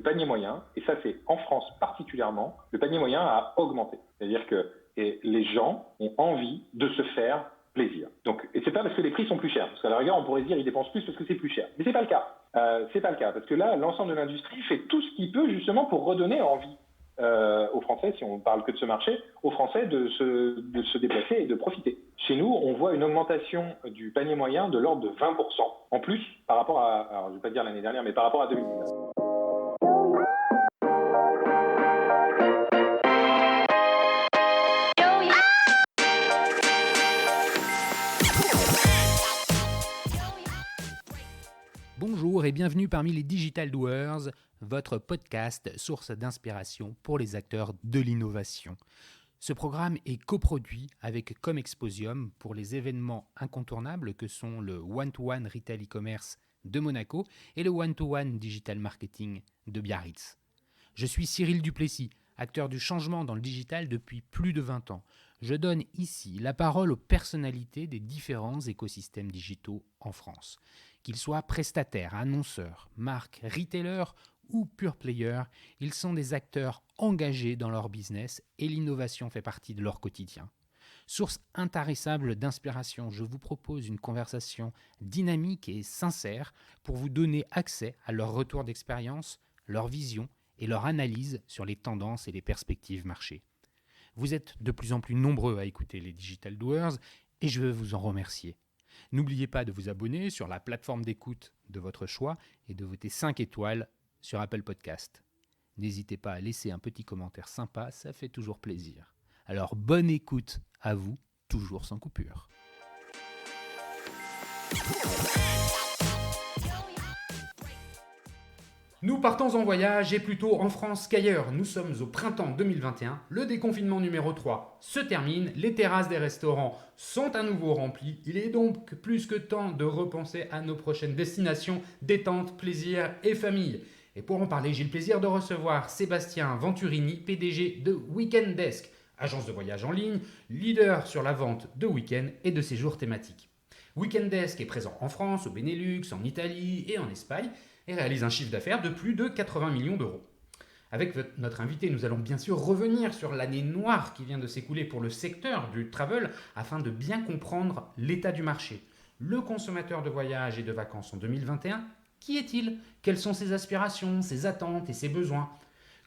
panier moyen, et ça c'est en France particulièrement, le panier moyen a augmenté. C'est-à-dire que les gens ont envie de se faire plaisir. Donc, et c'est pas parce que les prix sont plus chers, parce qu'à la rigueur on pourrait se dire ils dépensent plus parce que c'est plus cher. Mais c'est pas le cas. C'est pas le cas, parce que là l'ensemble de l'industrie fait tout ce qu'il peut justement pour redonner envie aux Français, si on parle que de ce marché, aux Français de se déplacer et de profiter. Chez nous, on voit une augmentation du panier moyen de l'ordre de 20% en plus par rapport à, alors je vais pas dire l'année dernière, mais par rapport à 2019. Bonjour et bienvenue parmi les Digital Doers, votre podcast source d'inspiration pour les acteurs de l'innovation. Ce programme est coproduit avec Comexposium pour les événements incontournables que sont le One-to-One Retail e-commerce de Monaco et le One-to-One Digital Marketing de Biarritz. Je suis Cyril Duplessis, acteur du changement dans le digital depuis plus de 20 ans. Je donne ici la parole aux personnalités des différents écosystèmes digitaux en France. Qu'ils soient prestataires, annonceurs, marques, retailers ou pure players, ils sont des acteurs engagés dans leur business et l'innovation fait partie de leur quotidien. Source intarissable d'inspiration, je vous propose une conversation dynamique et sincère pour vous donner accès à leur retour d'expérience, leur vision et leur analyse sur les tendances et les perspectives marché. Vous êtes de plus en plus nombreux à écouter les Digital Doers et je veux vous en remercier. N'oubliez pas de vous abonner sur la plateforme d'écoute de votre choix et de voter 5 étoiles sur Apple Podcast. N'hésitez pas à laisser un petit commentaire sympa, ça fait toujours plaisir. Alors bonne écoute à vous, toujours sans coupure. Nous partons en voyage et plutôt en France qu'ailleurs. Nous sommes au printemps 2021, le déconfinement numéro 3 se termine, les terrasses des restaurants sont à nouveau remplies. Il est donc plus que temps de repenser à nos prochaines destinations, détente, plaisir et famille. Et pour en parler, j'ai le plaisir de recevoir Sébastien Venturini, PDG de Weekend Desk, agence de voyage en ligne, leader sur la vente de week-ends et de séjours thématiques. Weekend Desk est présent en France, au Benelux, en Italie et en Espagne et réalise un chiffre d'affaires de plus de 80 millions d'euros. Avec notre invité, nous allons bien sûr revenir sur l'année noire qui vient de s'écouler pour le secteur du travel afin de bien comprendre l'état du marché. Le consommateur de voyage et de vacances en 2021, qui est-il ? Quelles sont ses aspirations, ses attentes et ses besoins ?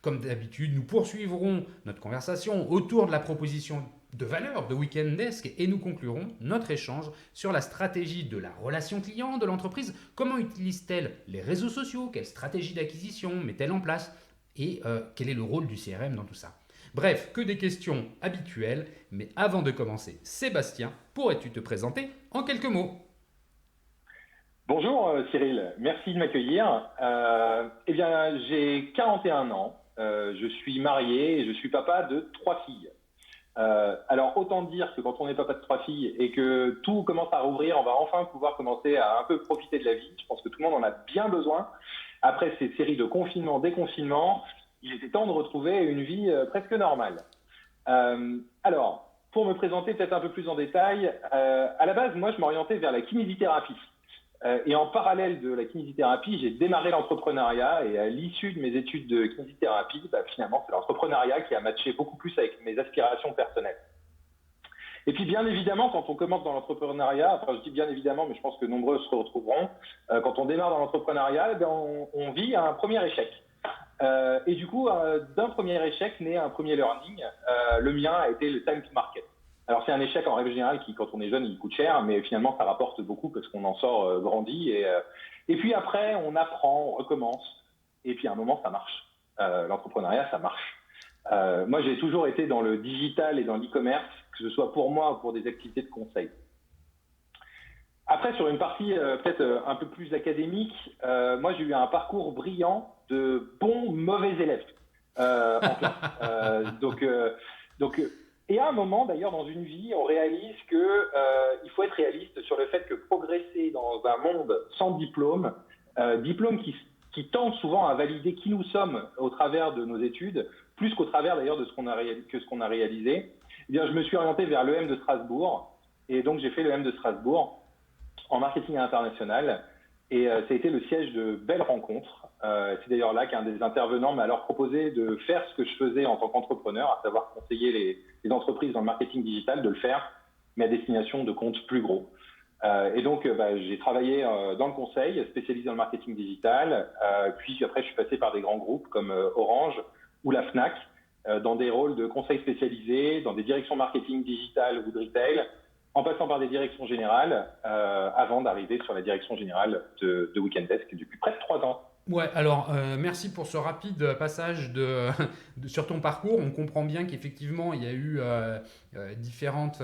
Comme d'habitude, nous poursuivrons notre conversation autour de la proposition de valeur de Weekend Desk et nous conclurons notre échange sur la stratégie de la relation client de l'entreprise. Comment utilise-t-elle les réseaux sociaux ? Quelle stratégie d'acquisition met-elle en place ? Et quel est le rôle du CRM dans tout ça ? Bref, que des questions habituelles. Mais avant de commencer, Sébastien, pourrais-tu te présenter en quelques mots ? Bonjour Cyril, merci de m'accueillir. Eh bien, j'ai 41 ans, je suis marié et je suis papa de 3 filles. Alors autant dire que quand on est papa de 3 filles et que tout commence à rouvrir, on va enfin pouvoir commencer à un peu profiter de la vie. Je pense que tout le monde en a bien besoin. Après ces séries de confinement, déconfinement, il était temps de retrouver une vie presque normale. Alors, pour me présenter peut-être un peu plus en détail, à la base, moi je m'orientais vers la kinésithérapie. Et en parallèle de la kinésithérapie, j'ai démarré l'entrepreneuriat et à l'issue de mes études de kinésithérapie, finalement, c'est l'entrepreneuriat qui a matché beaucoup plus avec mes aspirations personnelles. Et puis, bien évidemment, quand on commence dans l'entrepreneuriat, enfin, je dis bien évidemment, mais je pense que nombreux se retrouveront, quand on démarre dans l'entrepreneuriat, on vit un premier échec. Et du coup, d'un premier échec naît un premier learning. Le mien a été le time to market. Alors, c'est un échec en règle générale qui, quand on est jeune, il coûte cher, mais finalement, ça rapporte beaucoup parce qu'on en sort grandi. Et puis après, on apprend, on recommence. Et puis, à un moment, ça marche. L'entrepreneuriat, ça marche. Moi, j'ai toujours été dans le digital et dans l'e-commerce, que ce soit pour moi ou pour des activités de conseil. Après, sur une partie peut-être un peu plus académique, moi, j'ai eu un parcours brillant de bons, mauvais élèves en classe. Et à un moment, d'ailleurs, dans une vie, on réalise qu'il faut être réaliste sur le fait que progresser dans un monde sans diplôme, diplôme qui tend souvent à valider qui nous sommes au travers de nos études, plus qu'au travers d'ailleurs de ce qu'on a réalisé, eh bien, je me suis orienté vers l'EM de Strasbourg. Et donc, j'ai fait l'EM de Strasbourg en marketing international. Et ça a été le siège de belles rencontres. C'est d'ailleurs là qu'un des intervenants m'a alors proposé de faire ce que je faisais en tant qu'entrepreneur, à savoir conseiller les entreprises dans le marketing digital, de le faire, mais à destination de comptes plus gros. Et donc, j'ai travaillé dans le conseil, spécialisé dans le marketing digital. Puis après, je suis passé par des grands groupes comme Orange ou la Fnac, dans des rôles de conseil spécialisé, dans des directions marketing digital ou de retail, en passant par des directions générales, avant d'arriver sur la direction générale de Weekend Desk depuis près de 3 ans. Ouais, alors merci pour ce rapide passage sur ton parcours. On comprend bien qu'effectivement, il y a eu différentes,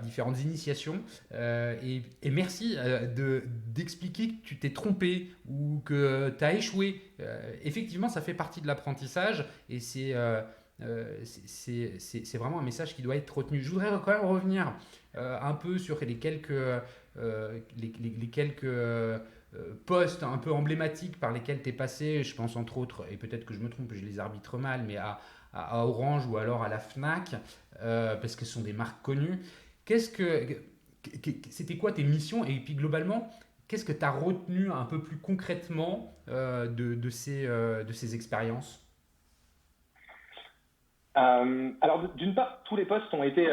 différentes initiations. Et merci d'expliquer que tu t'es trompé ou que tu as échoué. Effectivement, ça fait partie de l'apprentissage et c'est vraiment un message qui doit être retenu. Je voudrais quand même revenir un peu sur les quelques postes un peu emblématiques par lesquels tu es passé. Je pense entre autres, et peut-être que je me trompe, je les arbitre mal, mais à Orange ou alors à la Fnac, parce que ce sont des marques connues. C'était quoi tes missions et puis globalement, qu'est-ce que tu as retenu un peu plus concrètement de ces expériences? Alors, d'une part, tous les postes ont été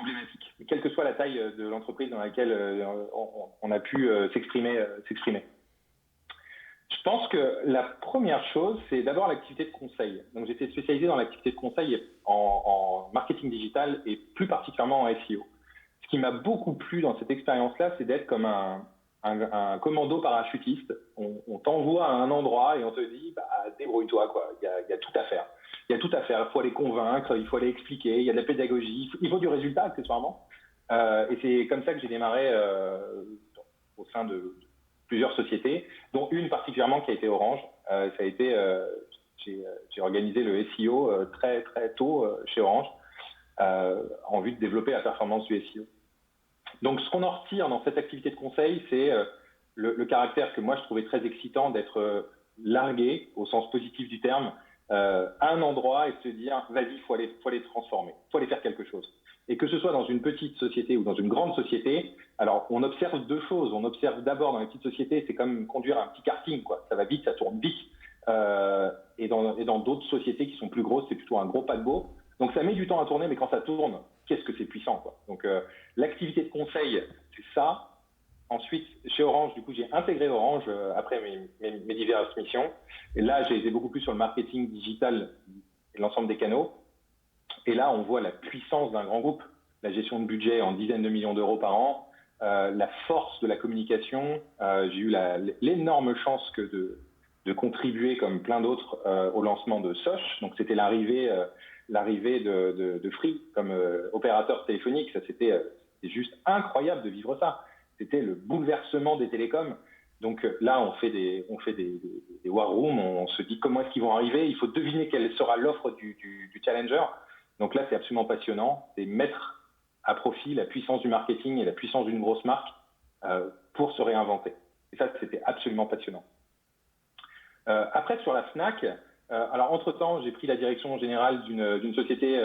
emblématiques, quelle que soit la taille de l'entreprise dans laquelle on a pu s'exprimer. Je pense que la première chose, c'est d'abord l'activité de conseil. Donc, j'étais spécialisé dans l'activité de conseil en marketing digital et plus particulièrement en SEO. Ce qui m'a beaucoup plu dans cette expérience-là, c'est d'être comme un commando parachutiste. On t'envoie à un endroit et on te dit, débrouille-toi, quoi. Il y a tout à faire. Il y a tout à faire. Il faut aller convaincre, il faut aller expliquer, il y a de la pédagogie, il faut du résultat, accessoirement. Et c'est comme ça que j'ai démarré au sein de plusieurs sociétés, dont une particulièrement qui a été Orange. Ça a été, j'ai organisé le SEO très très tôt chez Orange, en vue de développer la performance du SEO. Donc, ce qu'on en retire dans cette activité de conseil, c'est le caractère que moi je trouvais très excitant d'être largué, au sens positif du terme, à un endroit et de se dire, vas-y, faut aller transformer, faut aller faire quelque chose. Et que ce soit dans une petite société ou dans une grande société, alors on observe deux choses. On observe d'abord dans les petites sociétés, c'est comme conduire un petit karting, quoi. Ça va vite, ça tourne vite. Et dans d'autres sociétés qui sont plus grosses, c'est plutôt un gros paquebot. Donc ça met du temps à tourner, mais quand ça tourne, qu'est-ce que c'est puissant, quoi. Donc l'activité de conseil, c'est ça. Ensuite, chez Orange, du coup, j'ai intégré Orange après mes diverses missions. Et là, j'ai été beaucoup plus sur le marketing digital et l'ensemble des canaux. Et là, on voit la puissance d'un grand groupe, la gestion de budget en dizaines de millions d'euros par an, la force de la communication. J'ai eu l'énorme chance de contribuer, comme plein d'autres, au lancement de Soch. Donc, c'était l'arrivée de Free comme opérateur téléphonique. Ça, c'était juste incroyable de vivre ça. C'était le bouleversement des télécoms. Donc là, on fait des war rooms, on se dit comment est-ce qu'ils vont arriver. Il faut deviner quelle sera l'offre du challenger. Donc là, c'est absolument passionnant. C'est mettre à profit la puissance du marketing et la puissance d'une grosse marque pour se réinventer. Et ça, c'était absolument passionnant. Après, sur la Fnac, alors entre-temps, j'ai pris la direction générale d'une société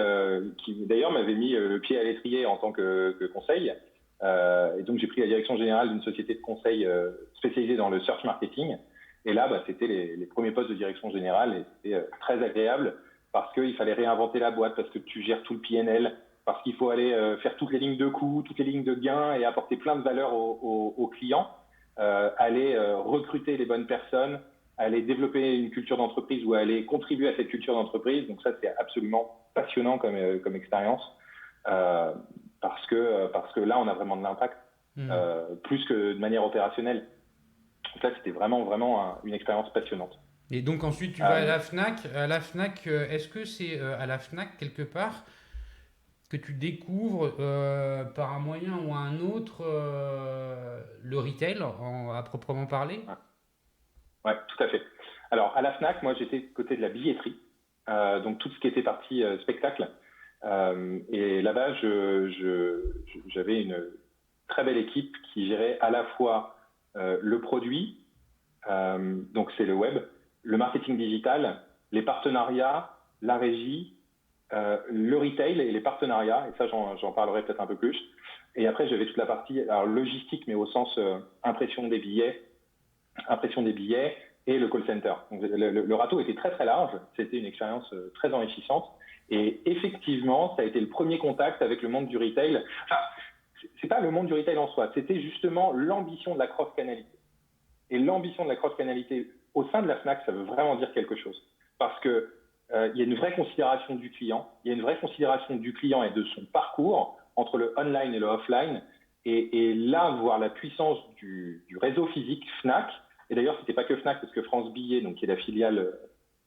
qui d'ailleurs m'avait mis le pied à l'étrier en tant que conseil. Et donc, j'ai pris la direction générale d'une société de conseil spécialisée dans le search marketing. Et là, c'était les premiers postes de direction générale et c'était très agréable parce qu'il fallait réinventer la boîte, parce que tu gères tout le PNL, parce qu'il faut aller faire toutes les lignes de coûts, toutes les lignes de gains et apporter plein de valeur aux clients, aller recruter les bonnes personnes, aller développer une culture d'entreprise ou aller contribuer à cette culture d'entreprise. Donc ça, c'est absolument passionnant comme expérience. Parce que là, on a vraiment de l'impact, plus que de manière opérationnelle. Donc là, c'était vraiment une expérience passionnante. Et donc ensuite, tu vas à la Fnac. À la Fnac, est-ce que c'est à la Fnac, quelque part, que tu découvres par un moyen ou un autre le retail, à proprement parler? Ouais, tout à fait. Alors, à la Fnac, moi, j'étais côté de la billetterie, donc tout ce qui était partie spectacle. Et là-bas, j'avais une très belle équipe qui gérait à la fois le produit, donc c'est le web, le marketing digital, les partenariats, la régie, le retail et les partenariats, et ça j'en parlerai peut-être un peu plus. Et après, j'avais toute la partie logistique, mais au sens impression des billets et le call center. Donc, le râteau était très très large, c'était une expérience très enrichissante. Et effectivement, ça a été le premier contact avec le monde du retail. Enfin, c'est pas le monde du retail en soi, c'était justement l'ambition de la cross-canalité. Et l'ambition de la cross-canalité au sein de la Fnac, ça veut vraiment dire quelque chose. Parce que il y a une vraie considération du client, il y a une vraie considération du client et de son parcours entre le online et le offline. Et là, voir la puissance du réseau physique Fnac, et d'ailleurs, c'était pas que Fnac, parce que France Billet, donc qui est la filiale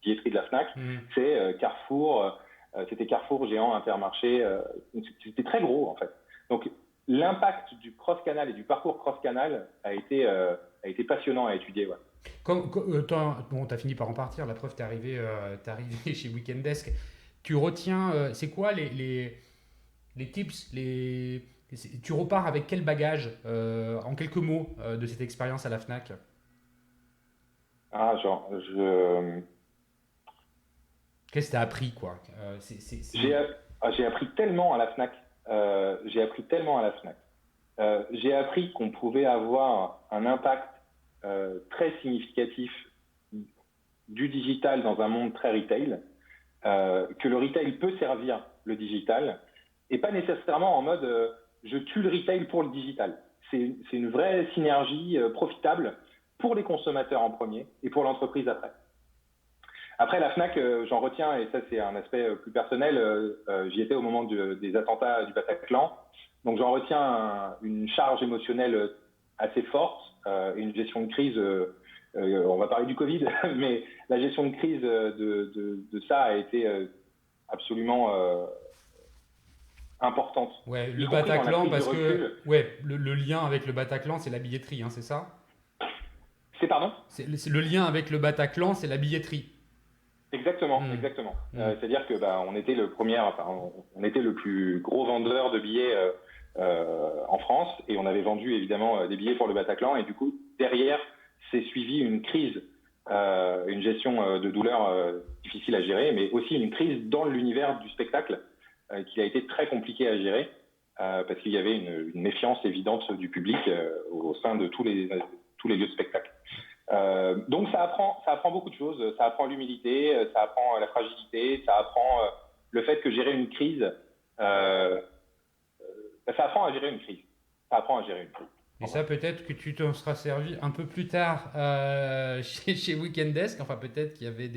billetterie de la Fnac, c'est Carrefour, c'était Carrefour, Géant, Intermarché, c'était très gros en fait. Donc l'impact du cross-canal et du parcours cross-canal a été passionnant à étudier. Ouais. Bon, tu as fini par en partir, la preuve, t'es arrivé chez Weekend Desk. Tu retiens, c'est quoi les tips, tu repars avec quel bagage, en quelques mots, de cette expérience à la Fnac? Qu'est-ce que tu as appris, quoi? J'ai appris tellement à la Fnac. J'ai appris qu'on pouvait avoir un impact très significatif du digital dans un monde très retail, que le retail peut servir le digital, et pas nécessairement en mode je tue le retail pour le digital. C'est une vraie synergie profitable pour les consommateurs en premier et pour l'entreprise après. Après, la Fnac, j'en retiens, et ça c'est un aspect plus personnel, j'y étais au moment des attentats du Bataclan, donc j'en retiens une charge émotionnelle assez forte, une gestion de crise, on va parler du Covid, mais la gestion de crise de ça a été absolument importante. Ouais, le Bataclan, parce que le lien avec le Bataclan, c'est la billetterie, hein, c'est ça? Pardon ? C'est le lien avec le Bataclan, c'est la billetterie. Exactement. C'est-à-dire que on était on était le plus gros vendeur de billets en France, et on avait vendu évidemment des billets pour le Bataclan, et du coup derrière s'est suivi une crise, une gestion de douleur difficile à gérer, mais aussi une crise dans l'univers du spectacle qui a été très compliqué à gérer parce qu'il y avait une méfiance évidente du public au sein de tous les lieux de spectacle. Donc ça apprend beaucoup de choses, ça apprend l'humilité, ça apprend la fragilité, ça apprend le fait que gérer une crise, ça apprend à gérer une crise. Et ça, peut-être que tu t'en seras servi un peu plus tard chez Weekend Desk. Enfin, peut-être qu'il y avait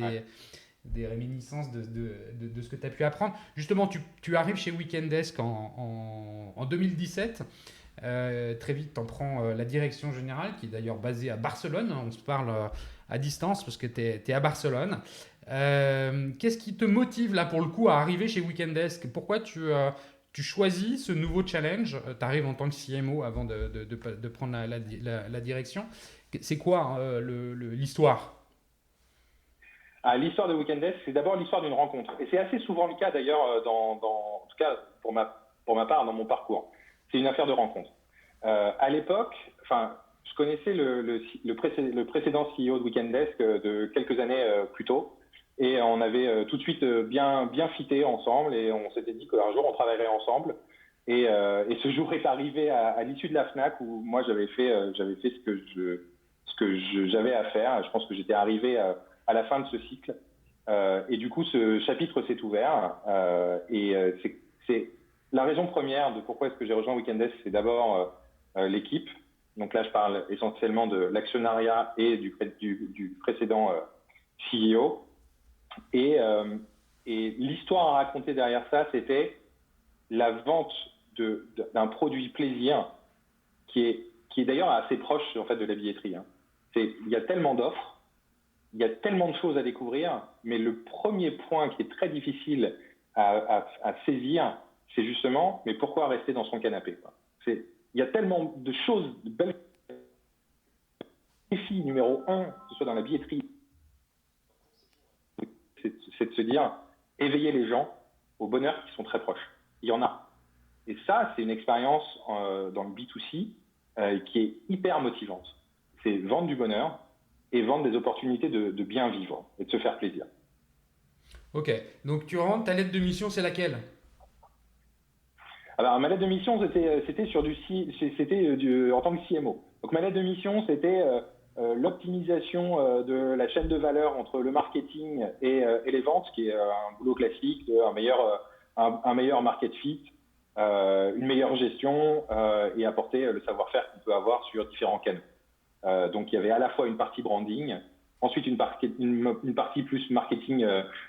des réminiscences de ce que tu as pu apprendre. Justement, tu arrives chez Weekend Desk en 2017. Très vite, tu en prends la direction générale, qui est d'ailleurs basée à Barcelone. On se parle à distance parce que tu es à Barcelone. Qu'est-ce qui te motive là pour le coup à arriver chez Weekend Desk? Pourquoi tu choisis ce nouveau challenge? Tu arrives en tant que CMO avant de prendre la direction. C'est quoi l'histoire? L'histoire de Weekend Desk, c'est d'abord l'histoire d'une rencontre. Et c'est assez souvent le cas d'ailleurs, en tout cas pour ma part, dans mon parcours. C'est une affaire de rencontre. À l'époque, je connaissais le précédent CEO de Weekend Desk de quelques années plus tôt, et on avait tout de suite bien fité ensemble, et on s'était dit qu'un jour on travaillerait ensemble. Et ce jour est arrivé à l'issue de la Fnac, où moi j'avais fait ce que j'avais à faire. Je pense que j'étais arrivé à la fin de ce cycle, et du coup ce chapitre s'est ouvert, et c'est la raison première de pourquoi est-ce que j'ai rejoint Weekend Desk, c'est d'abord l'équipe. Donc là, je parle essentiellement de l'actionnariat et du précédent CEO. Et l'histoire à raconter derrière ça, c'était la vente d'un produit plaisir qui est d'ailleurs assez proche en fait de la billetterie. Il y a tellement d'offres, il y a tellement de choses à découvrir, mais le premier point qui est très difficile à saisir, c'est justement, mais pourquoi rester dans son canapé, quoi. Il y a tellement de choses, de belles... Le défi numéro 1, que ce soit dans la billetterie, c'est de se dire, éveiller les gens au bonheur qui sont très proches. Il y en a. Et ça, c'est une expérience dans le B2C qui est hyper motivante. C'est vendre du bonheur et vendre des opportunités de bien vivre et de se faire plaisir. Ok, donc tu rentres, ta lettre de mission, c'est laquelle? Alors, ma lettre de mission, c'était en tant que CMO. Donc, ma lettre de mission, c'était l'optimisation de la chaîne de valeur entre le marketing et les ventes, qui est un boulot classique, un meilleur market fit, une meilleure gestion et apporter le savoir-faire qu'on peut avoir sur différents canaux. Donc, il y avait à la fois une partie branding, ensuite une partie plus marketing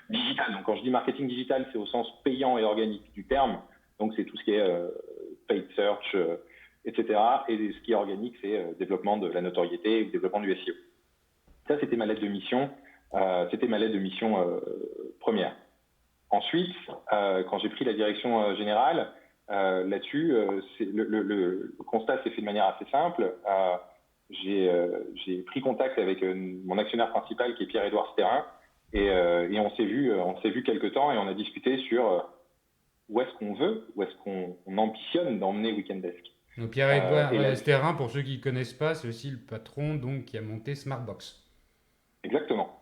digital. Donc, quand je dis marketing digital, c'est au sens payant et organique du terme. Donc, c'est tout ce qui est paid search, etc. Et ce qui est organique, c'est développement de la notoriété ou développement du SEO. Ça, c'était ma lettre de mission. Première. Ensuite, quand j'ai pris la direction générale, là-dessus, le constat s'est fait de manière assez simple. J'ai pris contact avec mon actionnaire principal, qui est Pierre-Édouard Sterrin, et on s'est vu quelque temps et on a discuté sur où est-ce qu'on ambitionne d'emmener Weekend Desk. Donc Pierre-Édouard Sterrin, pour ceux qui ne connaissent pas, c'est aussi le patron donc, qui a monté Smartbox. Exactement.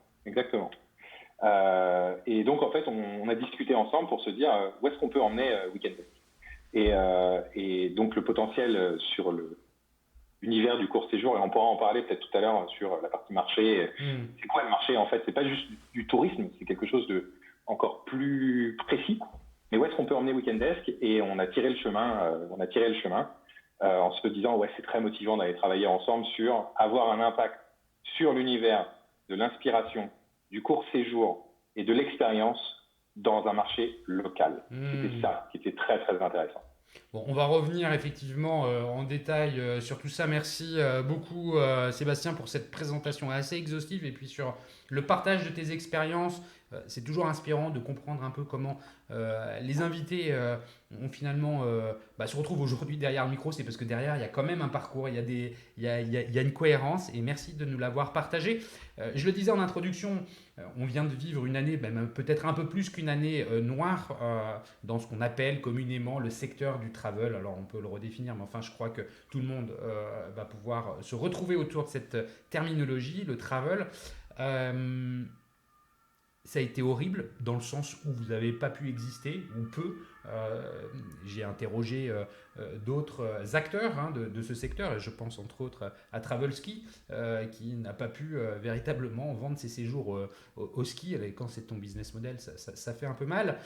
Et donc, en fait, on a discuté ensemble pour se dire où est-ce qu'on peut emmener Weekend Desk. Et donc, le potentiel sur l'univers du court séjour, et on pourra en parler peut-être tout à l'heure sur la partie marché. C'est quoi le marché, en fait? C'est pas juste du tourisme, c'est quelque chose de encore plus précis. Mais où est-ce qu'on peut emmener Weekend Desk? Et on a tiré le chemin. En se disant, ouais, c'est très motivant d'aller travailler ensemble sur avoir un impact sur l'univers de l'inspiration, du court séjour et de l'expérience dans un marché local. C'était ça qui était très, très intéressant. Bon, on va revenir effectivement en détail sur tout ça. Merci beaucoup Sébastien pour cette présentation assez exhaustive et puis sur le partage de tes expériences. C'est toujours inspirant de comprendre un peu comment les invités ont finalement se retrouvent aujourd'hui derrière le micro. C'est parce que derrière, il y a quand même un parcours, il y a une cohérence et merci de nous l'avoir partagé. Je le disais en introduction, on vient de vivre une année, même peut-être un peu plus qu'une année noire dans ce qu'on appelle communément le secteur du travel. Alors on peut le redéfinir, mais enfin je crois que tout le monde va pouvoir se retrouver autour de cette terminologie, le travel. Ça a été horrible dans le sens où vous n'avez pas pu exister, ou peu. J'ai interrogé d'autres acteurs de ce secteur, et je pense entre autres à Travelski, qui n'a pas pu véritablement vendre ses séjours au ski. Et quand c'est ton business model, ça fait un peu mal.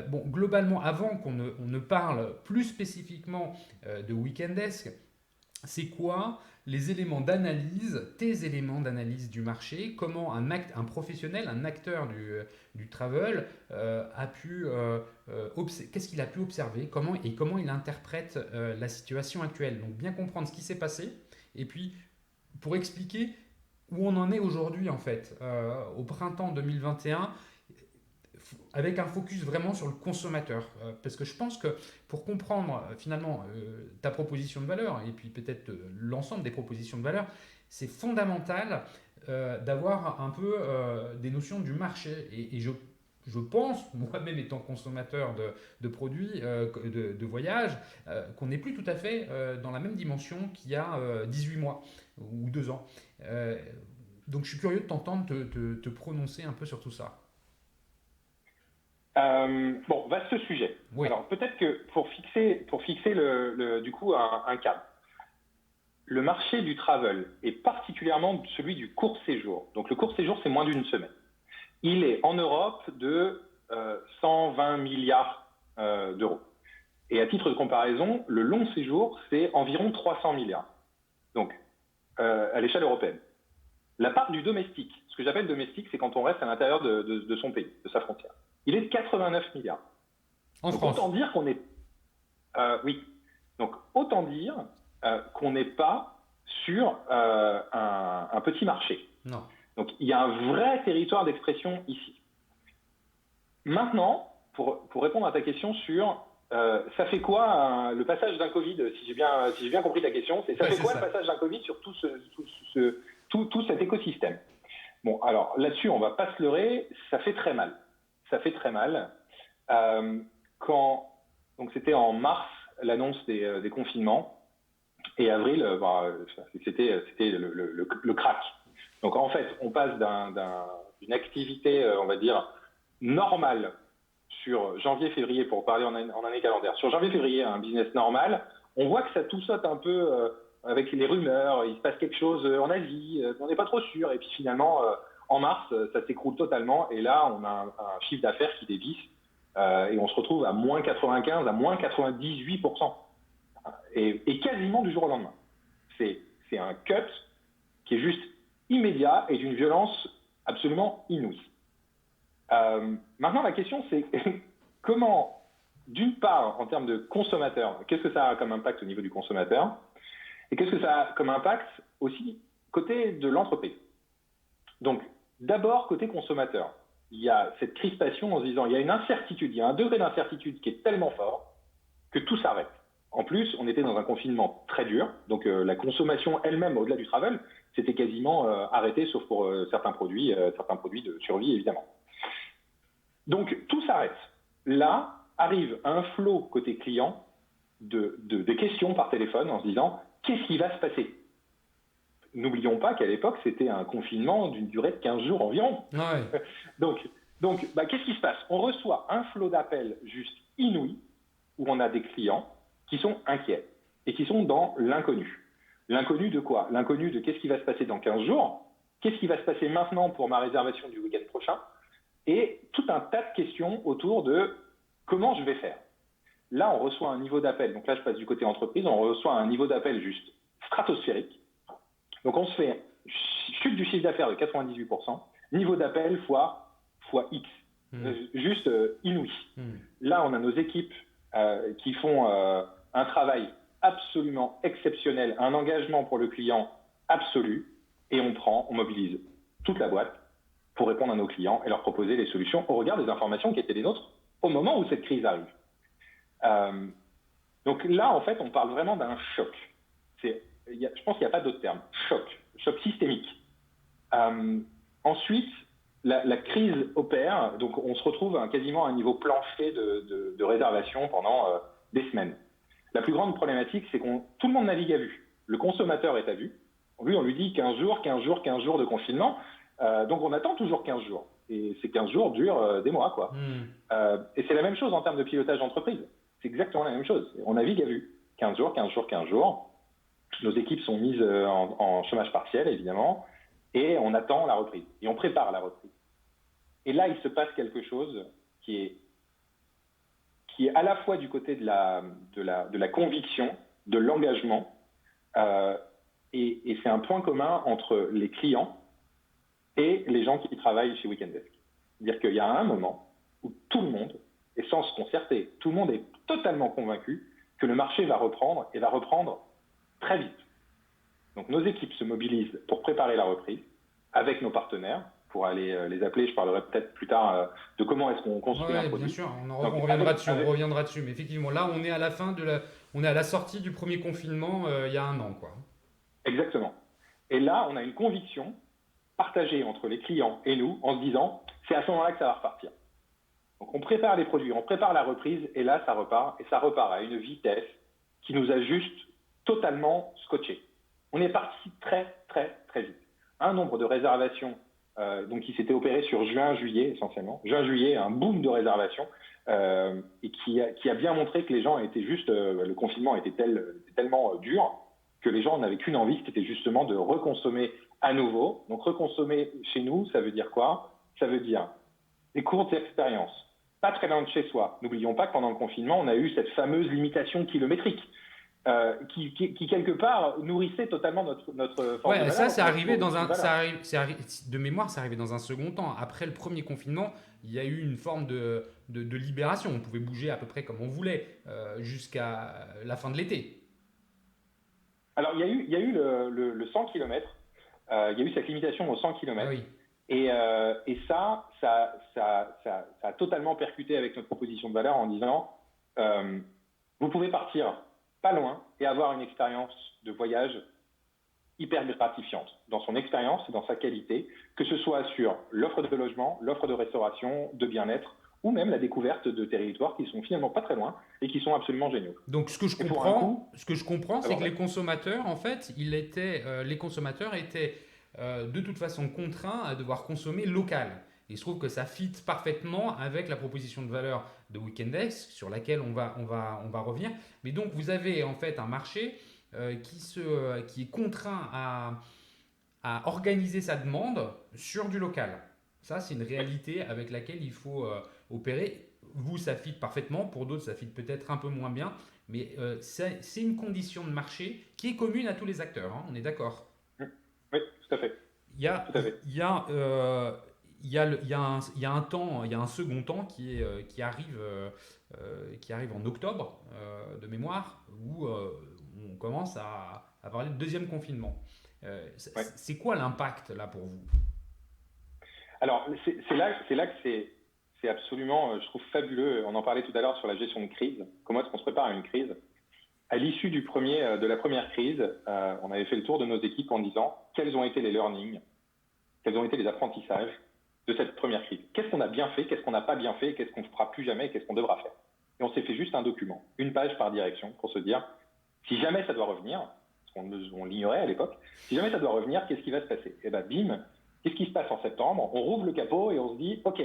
Bon, globalement, avant qu'on ne parle plus spécifiquement de Weekend Desk, c'est quoi les éléments d'analyse, tes éléments d'analyse du marché, comment un professionnel, un acteur du travel a pu, qu'est-ce qu'il a pu observer, comment il interprète la situation actuelle. Donc bien comprendre ce qui s'est passé et puis pour expliquer où on en est aujourd'hui en fait, au printemps 2021, avec un focus vraiment sur le consommateur. Parce que je pense que pour comprendre finalement ta proposition de valeur, et puis peut-être l'ensemble des propositions de valeur, c'est fondamental d'avoir un peu des notions du marché. Et je pense, moi-même étant consommateur de produits, de voyages, qu'on n'est plus tout à fait dans la même dimension qu'il y a 18 mois ou 2 ans. Donc je suis curieux de t'entendre te prononcer un peu sur tout ça. Vaste sujet. Oui. Alors peut-être que pour fixer du coup un cadre, le marché du travel et particulièrement celui du court séjour. Donc le court séjour, c'est moins d'une semaine. Il est en Europe de 120 milliards d'euros. Et à titre de comparaison, le long séjour, c'est environ 300 milliards. Donc à l'échelle européenne. La part du domestique, ce que j'appelle domestique, c'est quand on reste à l'intérieur de son pays, de sa frontière. Il est de 89 milliards. En France. Autant dire qu'on est... oui. Donc, autant dire qu'on n'est pas sur un petit marché. Non. Donc, il y a un vrai territoire d'expression ici. Maintenant, pour répondre à ta question sur ça fait quoi le passage d'un Covid, si j'ai bien compris ta question, ça fait quoi le passage d'un Covid sur tout cet écosystème? Bon, alors là-dessus, on ne va pas se leurrer, ça fait très mal. Donc c'était en mars l'annonce des confinements et avril, c'était le crack. Donc en fait, on passe d'une activité, on va dire, normale sur janvier-février, pour parler en année calendaire, sur janvier-février, un business normal, on voit que ça tout saute un peu avec les rumeurs, il se passe quelque chose en Asie, on n'est pas trop sûr, et puis finalement, en mars, ça s'écroule totalement, et là, on a un chiffre d'affaires qui dévisse, et on se retrouve à moins 95, à moins 98%, et quasiment du jour au lendemain. C'est un cut qui est juste immédiat et d'une violence absolument inouïe. Maintenant, la question, c'est comment, d'une part, en termes de consommateur, qu'est-ce que ça a comme impact au niveau du consommateur, et qu'est-ce que ça a comme impact aussi côté de l'entreprise. Donc, d'abord, côté consommateur, il y a cette crispation en se disant, il y a une incertitude, il y a un degré d'incertitude qui est tellement fort que tout s'arrête. En plus, on était dans un confinement très dur, donc la consommation elle-même, au-delà du travel, c'était quasiment arrêté, sauf pour certains produits de survie, évidemment. Donc, tout s'arrête. Là, arrive un flot côté client de questions par téléphone en se disant « Qu'est-ce qui va se passer ?» N'oublions pas qu'à l'époque, c'était un confinement d'une durée de 15 jours environ. Ouais. Donc qu'est-ce qui se passe? On reçoit un flot d'appels juste inouï, où on a des clients qui sont inquiets et qui sont dans l'inconnu. L'inconnu de quoi? L'inconnu de qu'est-ce qui va se passer dans 15 jours, qu'est-ce qui va se passer maintenant pour ma réservation du week-end prochain, et tout un tas de questions autour de comment je vais faire. Là, on reçoit un niveau d'appel, donc là je passe du côté entreprise, on reçoit un niveau d'appel juste stratosphérique. Donc on se fait chute du chiffre d'affaires de 98%, niveau d'appel fois X, juste inouï. Là, on a nos équipes qui font un travail absolument exceptionnel, un engagement pour le client absolu, et on mobilise toute la boîte pour répondre à nos clients et leur proposer les solutions au regard des informations qui étaient les nôtres au moment où cette crise arrive. Donc là, en fait, on parle vraiment d'un choc. Je pense qu'il n'y a pas d'autre terme. Choc systémique. Ensuite, la crise opère, donc on se retrouve quasiment à un niveau plancher de réservation pendant des semaines. La plus grande problématique, c'est que tout le monde navigue à vue. Le consommateur est à vue. Lui, on lui dit 15 jours de confinement. Donc on attend toujours 15 jours. Et ces 15 jours durent des mois, quoi. Et c'est la même chose en termes de pilotage d'entreprise. C'est exactement la même chose. On navigue à vue. 15 jours. Nos équipes sont mises en chômage partiel, évidemment, et on attend la reprise. Et on prépare la reprise. Et là, il se passe quelque chose qui est à la fois du côté de la conviction, de l'engagement, et c'est un point commun entre les clients et les gens qui travaillent chez Weekend Desk. C'est-à-dire qu'il y a un moment où tout le monde, et sans se concerter, tout le monde est totalement convaincu que le marché va reprendre, et va reprendre très vite. Donc nos équipes se mobilisent pour préparer la reprise avec nos partenaires, pour aller les appeler. Je parlerai peut-être plus tard de comment est-ce qu'on construit un produit. Bien sûr, on reviendra dessus. Mais effectivement, là, on est à la fin on est à la sortie du premier confinement il y a un an, quoi. Exactement. Et là, on a une conviction partagée entre les clients et nous en se disant, c'est à ce moment-là que ça va repartir. Donc on prépare les produits, on prépare la reprise, et là, ça repart. Et ça repart à une vitesse qui nous a juste totalement scotché. On est parti très, très, très vite. Un nombre de réservations donc qui s'était opéré sur juin-juillet essentiellement. Juin-juillet, un boom de réservations et qui a bien montré que les gens étaient juste, le confinement était tellement dur que les gens n'avaient qu'une envie, c'était justement de reconsommer à nouveau. Donc reconsommer chez nous, ça veut dire quoi? Ça veut dire des courtes expériences, pas très loin de chez soi. N'oublions pas que pendant le confinement, on a eu cette fameuse limitation kilométrique. Qui quelque part nourrissait totalement notre force de valeur. Ça c'est arrivé de mémoire, c'est arrivé dans un second temps. Après le premier confinement, il y a eu une forme de libération. On pouvait bouger à peu près comme on voulait jusqu'à la fin de l'été. Alors il y a eu le 100 km, il y a eu cette limitation aux 100 km. Ah oui. Et ça a totalement percuté avec notre proposition de valeur en disant vous pouvez partir pas loin et avoir une expérience de voyage hyper gratifiante dans son expérience et dans sa qualité, que ce soit sur l'offre de logement, l'offre de restauration, de bien-être, ou même la découverte de territoires qui sont finalement pas très loin et qui sont absolument géniaux. Donc ce que je comprends, c'est que les consommateurs, en fait, les consommateurs étaient de toute façon contraints à devoir consommer local. Et je trouve que ça fit parfaitement avec la proposition de valeur de Weekendex sur laquelle on va revenir. Mais donc, vous avez en fait un marché qui est contraint à organiser sa demande sur du local. Ça, c'est une réalité avec laquelle il faut opérer. Vous, ça fit parfaitement. Pour d'autres, ça fit peut-être un peu moins bien. Mais c'est une condition de marché qui est commune à tous les acteurs. Hein, on est d'accord. Oui, tout à fait. Il y a, Tout à fait. il y a, il y a, le- il y a un temps, il y a un second temps qui arrive en octobre de mémoire où on commence à parler de deuxième confinement. Ouais. C'est quoi l'impact là pour vous? Alors, c'est là que c'est absolument, je trouve fabuleux. On en parlait tout à l'heure sur la gestion de crise. Comment est-ce qu'on se prépare à une crise? À l'issue de la première crise, on avait fait le tour de nos équipes en disant quels ont été les learnings, quels ont été les apprentissages de cette première crise. Qu'est-ce qu'on a bien fait, qu'est-ce qu'on n'a pas bien fait, qu'est-ce qu'on ne fera plus jamais, qu'est-ce qu'on devra faire. Et on s'est fait juste un document, une page par direction, pour se dire si jamais ça doit revenir, parce qu'on l'ignorait à l'époque, si jamais ça doit revenir, qu'est-ce qui va se passer? Et bien, bim, qu'est-ce qui se passe en septembre? On rouvre le capot et on se dit ok,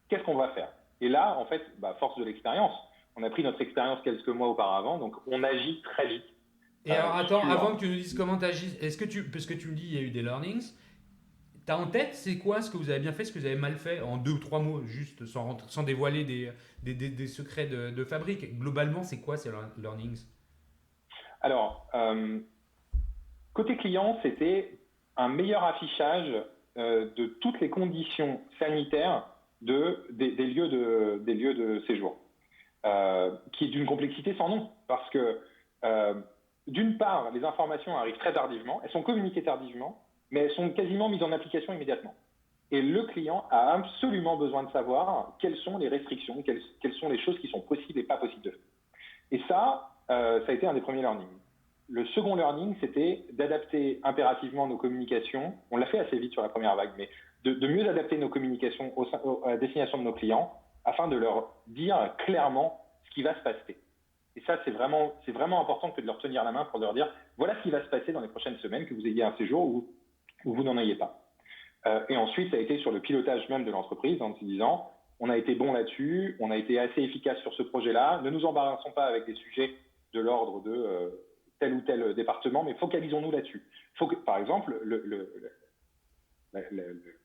qu'est-ce qu'on va faire? Et là, en fait, force de l'expérience, on a pris notre expérience quelques mois auparavant, donc on agit très vite. Et alors attends, avant que tu nous dises comment tu agis, parce que tu me dis il y a eu des learnings, t'as en tête c'est quoi ce que vous avez bien fait, ce que vous avez mal fait en 2 ou 3 mots, juste sans dévoiler des secrets de fabrique. Globalement, c'est quoi ces learnings? Alors, côté client, c'était un meilleur affichage de toutes les conditions sanitaires des lieux de séjour, qui est d'une complexité sans nom, parce que d'une part, les informations arrivent très tardivement, elles sont communiquées tardivement, mais elles sont quasiment mises en application immédiatement. Et le client a absolument besoin de savoir quelles sont les restrictions, quelles sont les choses qui sont possibles et pas possibles de faire. Et ça a été un des premiers learnings. Le second learning, c'était d'adapter impérativement nos communications. On l'a fait assez vite sur la première vague, mais de mieux adapter nos communications à destination de nos clients afin de leur dire clairement ce qui va se passer. Et ça, c'est vraiment important que de leur tenir la main pour leur dire voilà ce qui va se passer dans les prochaines semaines, que vous ayez un séjour ou vous n'en ayez pas. Et ensuite, ça a été sur le pilotage même de l'entreprise en se disant on a été bon là-dessus, on a été assez efficace sur ce projet-là, ne nous embarrassons pas avec des sujets de l'ordre de tel ou tel département, mais focalisons-nous là-dessus. Par exemple, le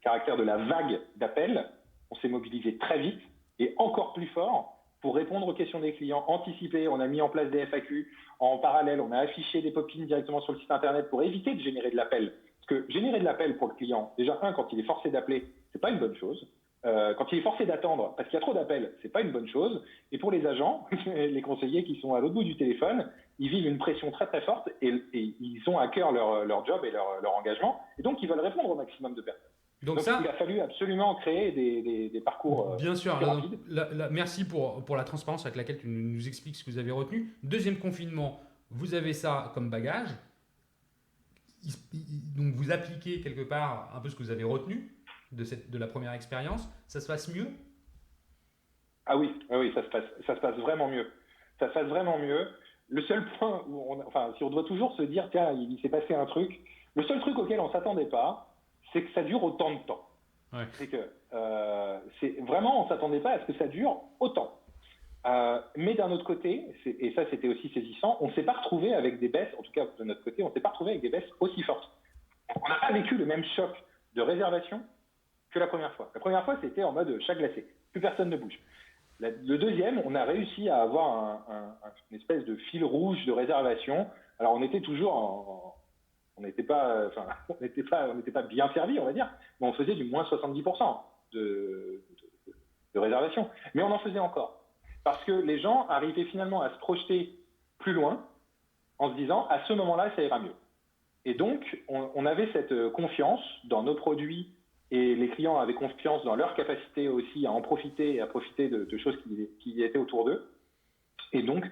caractère de la vague d'appels, on s'est mobilisé très vite et encore plus fort pour répondre aux questions des clients, anticiper. On a mis en place des FAQ. En parallèle, on a affiché des pop-ins directement sur le site internet pour éviter de générer de l'appel. Parce que générer de l'appel pour le client, déjà, quand il est forcé d'appeler, c'est pas une bonne chose. Quand il est forcé d'attendre parce qu'il y a trop d'appels, c'est pas une bonne chose. Et pour les agents, les conseillers qui sont à l'autre bout du téléphone, ils vivent une pression très très forte et ils ont à cœur leur job et leur engagement. Et donc, ils veulent répondre au maximum de personnes. Donc ça, il a fallu absolument créer des parcours bien sûr, plus rapides. Merci pour la transparence avec laquelle tu nous expliques ce que vous avez retenu. Deuxième confinement, vous avez ça comme bagage. Donc vous appliquez quelque part un peu ce que vous avez retenu de la première expérience. Ça se passe mieux? Ah oui, ça se passe vraiment mieux. Ça se passe vraiment mieux. Le seul point où si on doit toujours se dire tiens, il s'est passé un truc, le seul truc auquel on s'attendait pas, c'est que ça dure autant de temps. Ouais. C'est que c'est vraiment, on s'attendait pas à ce que ça dure autant. Mais d'un autre côté, et ça c'était aussi saisissant, on ne s'est pas retrouvé avec des baisses, en tout cas de notre côté, on ne s'est pas retrouvé avec des baisses aussi fortes. On n'a pas vécu le même choc de réservation que la première fois. La première fois, c'était en mode chat glacé, plus personne ne bouge. Le deuxième, on a réussi à avoir une espèce de fil rouge de réservation. Alors on était toujours on n'était pas bien servi, on va dire, mais on faisait du moins 70% de réservation. Mais on en faisait encore. Parce que les gens arrivaient finalement à se projeter plus loin en se disant à ce moment-là, ça ira mieux. Et donc, on avait cette confiance dans nos produits et les clients avaient confiance dans leur capacité aussi à en profiter et à profiter de choses qui étaient autour d'eux. Et donc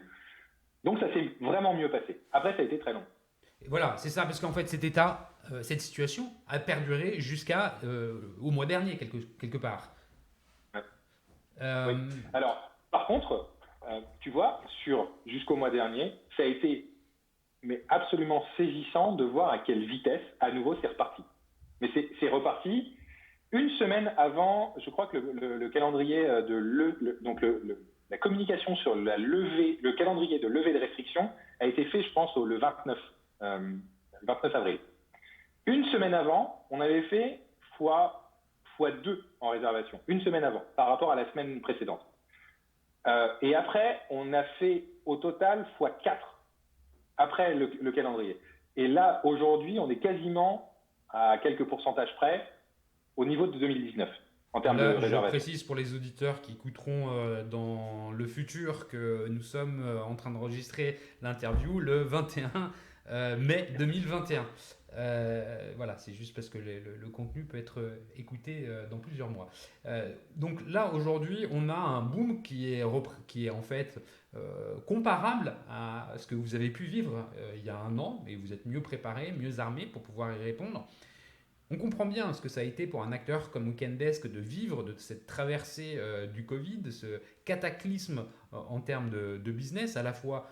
ça s'est vraiment mieux passé. Après, ça a été très long. Voilà, c'est ça, parce qu'en fait, cette situation a perduré jusqu'à au mois dernier, quelque part. Ouais. Oui. Alors, par contre, tu vois, jusqu'au mois dernier, ça a été absolument saisissant de voir à quelle vitesse, à nouveau, c'est reparti. Mais c'est reparti, Une semaine avant, je crois que le calendrier la communication sur le calendrier de levée de restrictions a été fait, je pense, le 29 avril. Une semaine avant, on avait fait fois 2 en réservation, une semaine avant, par rapport à la semaine précédente. Et après, on a fait au total fois 4 après le calendrier. Et là, aujourd'hui, on est quasiment à quelques pourcentages près au niveau de 2019 en termes de réservation. Je précise pour les auditeurs qui écouteront dans le futur que nous sommes en train d'enregistrer l'interview le 21 mai 2021. Voilà, c'est juste parce que le contenu peut être écouté dans plusieurs mois. Donc là, aujourd'hui, on a un boom qui est en fait comparable à ce que vous avez pu vivre il y a un an, mais vous êtes mieux préparé, mieux armé pour pouvoir y répondre. On comprend bien ce que ça a été pour un acteur comme Weekendesk de vivre de cette traversée du Covid, de ce cataclysme en termes de business, à la fois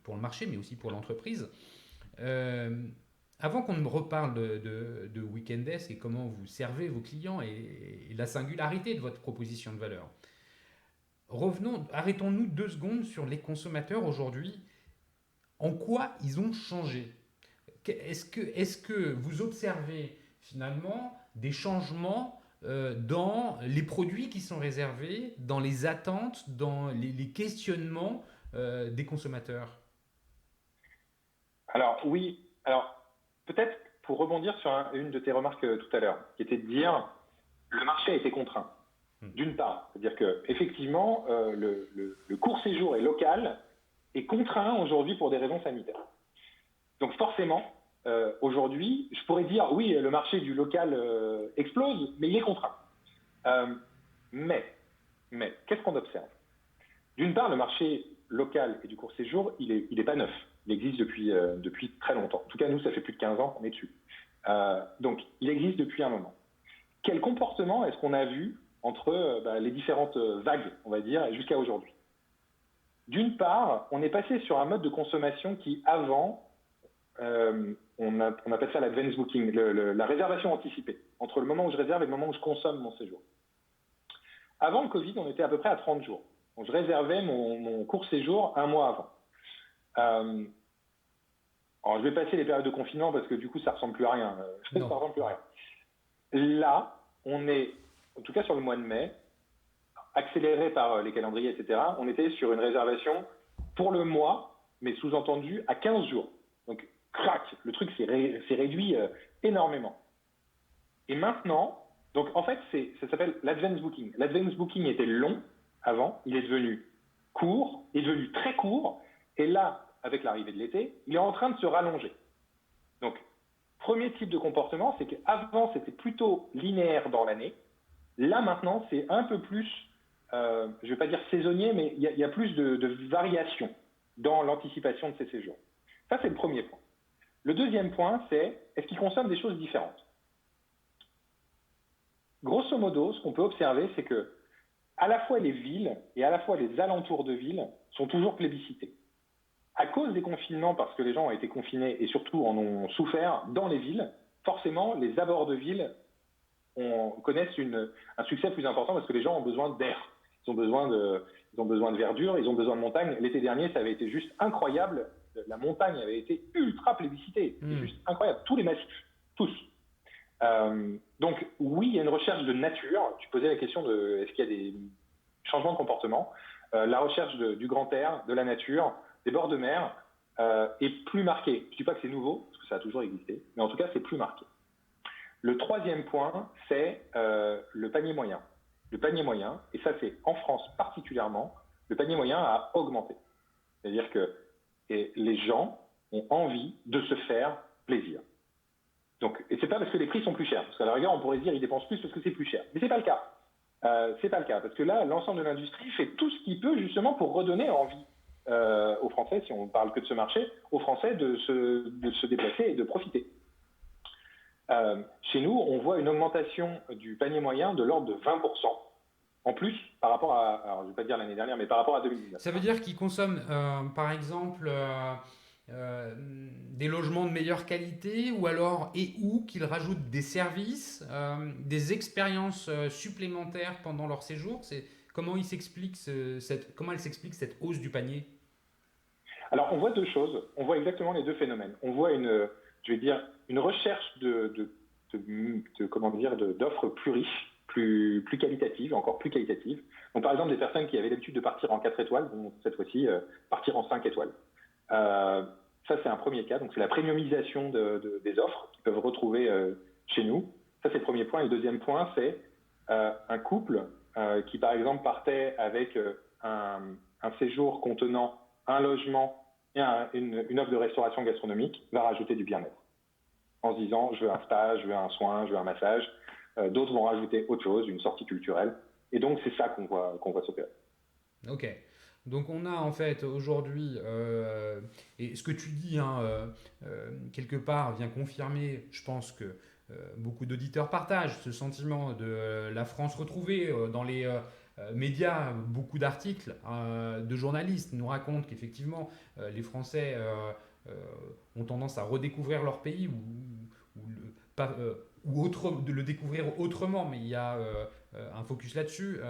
pour le marché, mais aussi pour l'entreprise. Avant qu'on ne reparle de Weekendesk et comment vous servez vos clients et la singularité de votre proposition de valeur, arrêtons-nous 2 secondes sur les consommateurs aujourd'hui. En quoi ils ont changé ? Est-ce que vous observez finalement des changements dans les produits qui sont réservés, dans les attentes, dans les questionnements des consommateurs ? Alors oui, peut-être pour rebondir sur une de tes remarques tout à l'heure, qui était de dire le marché a été contraint. D'une part, c'est-à-dire que effectivement le court séjour est local et contraint aujourd'hui pour des raisons sanitaires. Donc forcément, aujourd'hui, je pourrais dire oui, le marché du local explose, mais il est contraint. Mais qu'est-ce qu'on observe ? D'une part, le marché local et du court séjour, il est pas neuf. Il existe depuis très longtemps. En tout cas, nous, ça fait plus de 15 ans qu'on est dessus. Donc, il existe depuis un moment. Quel comportement est-ce qu'on a vu entre les différentes vagues, on va dire, jusqu'à aujourd'hui ? D'une part, on est passé sur un mode de consommation qui, avant, on appelle ça l'advance booking, la réservation anticipée, entre le moment où je réserve et le moment où je consomme mon séjour. Avant le Covid, on était à peu près à 30 jours. Donc, je réservais mon court séjour un mois avant. Alors, je vais passer les périodes de confinement parce que du coup, ça ressemble plus à rien. Ça ressemble plus à rien. Là, on est, en tout cas sur le mois de mai, accéléré par les calendriers, etc., on était sur une réservation pour le mois, mais sous-entendu à 15 jours. Donc, crac, le truc s'est réduit énormément. Et maintenant, donc en fait, ça s'appelle l'advance booking. L'advance booking était long avant, il est devenu court, il est devenu très court, et là, avec l'arrivée de l'été, il est en train de se rallonger. Donc, premier type de comportement, c'est qu'avant, c'était plutôt linéaire dans l'année. Là, maintenant, c'est un peu plus, je ne vais pas dire saisonnier, mais il y a plus de variation dans l'anticipation de ces séjours. Ça, c'est le premier point. Le deuxième point, c'est est-ce qu'ils consomment des choses différentes ? Grosso modo, ce qu'on peut observer, c'est que à la fois les villes et à la fois les alentours de villes sont toujours plébiscités. À cause des confinements, parce que les gens ont été confinés et surtout en ont souffert dans les villes, forcément, les abords de villes connaissent un succès plus important parce que les gens ont besoin d'air. Ils ont besoin de verdure, ils ont besoin de montagne. L'été dernier, ça avait été juste incroyable. La montagne avait été ultra plébiscitée. C'était juste incroyable. Tous les massifs, tous. Donc oui, il y a une recherche de nature. Tu posais la question de est-ce qu'il y a des changements de comportement. La recherche du grand air, de la nature, des bords de mer est plus marquée. Je ne dis pas que c'est nouveau, parce que ça a toujours existé, mais en tout cas, c'est plus marqué. Le troisième point, c'est le panier moyen. Le panier moyen, et ça c'est en France particulièrement, le panier moyen a augmenté. C'est-à-dire que les gens ont envie de se faire plaisir. Donc, et c'est pas parce que les prix sont plus chers, parce qu'à la rigueur, on pourrait se dire ils dépensent plus parce que c'est plus cher. Mais c'est pas le cas. C'est pas le cas, parce que là, l'ensemble de l'industrie fait tout ce qu'il peut justement pour redonner envie aux Français, si on parle que de ce marché, aux Français de se déplacer et de profiter. Chez nous, on voit une augmentation du panier moyen de l'ordre de 20%. En plus, par rapport à, alors je ne vais pas dire l'année dernière, mais par rapport à 2019. Ça veut dire qu'ils consomment, par exemple, des logements de meilleure qualité ou alors et où qu'ils rajoutent des services, des expériences supplémentaires pendant leur séjour. Comment comment elle s'explique cette hausse du panier? Alors, on voit deux choses. On voit exactement les deux phénomènes. On voit je vais dire, une recherche comment dire, d'offres plus riches, plus qualitatives, encore plus qualitatives. Donc, par exemple, des personnes qui avaient l'habitude de partir en 4 étoiles vont cette fois-ci partir en 5 étoiles. Ça, c'est un premier cas. Donc, c'est la premiumisation des offres qu'ils peuvent retrouver chez nous. Ça, c'est le premier point. Et le deuxième point, c'est un couple qui, par exemple, partait avec un séjour contenant un logement et une offre de restauration gastronomique, va rajouter du bien-être. En se disant, je veux un spa, je veux un soin, je veux un massage. D'autres vont rajouter autre chose, une sortie culturelle. Et donc, c'est ça qu'on voit s'opérer. Ok. Donc on a en fait aujourd'hui, et ce que tu dis hein, quelque part vient confirmer, je pense que beaucoup d'auditeurs partagent ce sentiment de la France retrouvée dans les médias. Beaucoup d'articles de journalistes nous racontent qu'effectivement les Français ont tendance à redécouvrir leur pays ou le, pas, de le découvrir autrement, mais il y a un focus là-dessus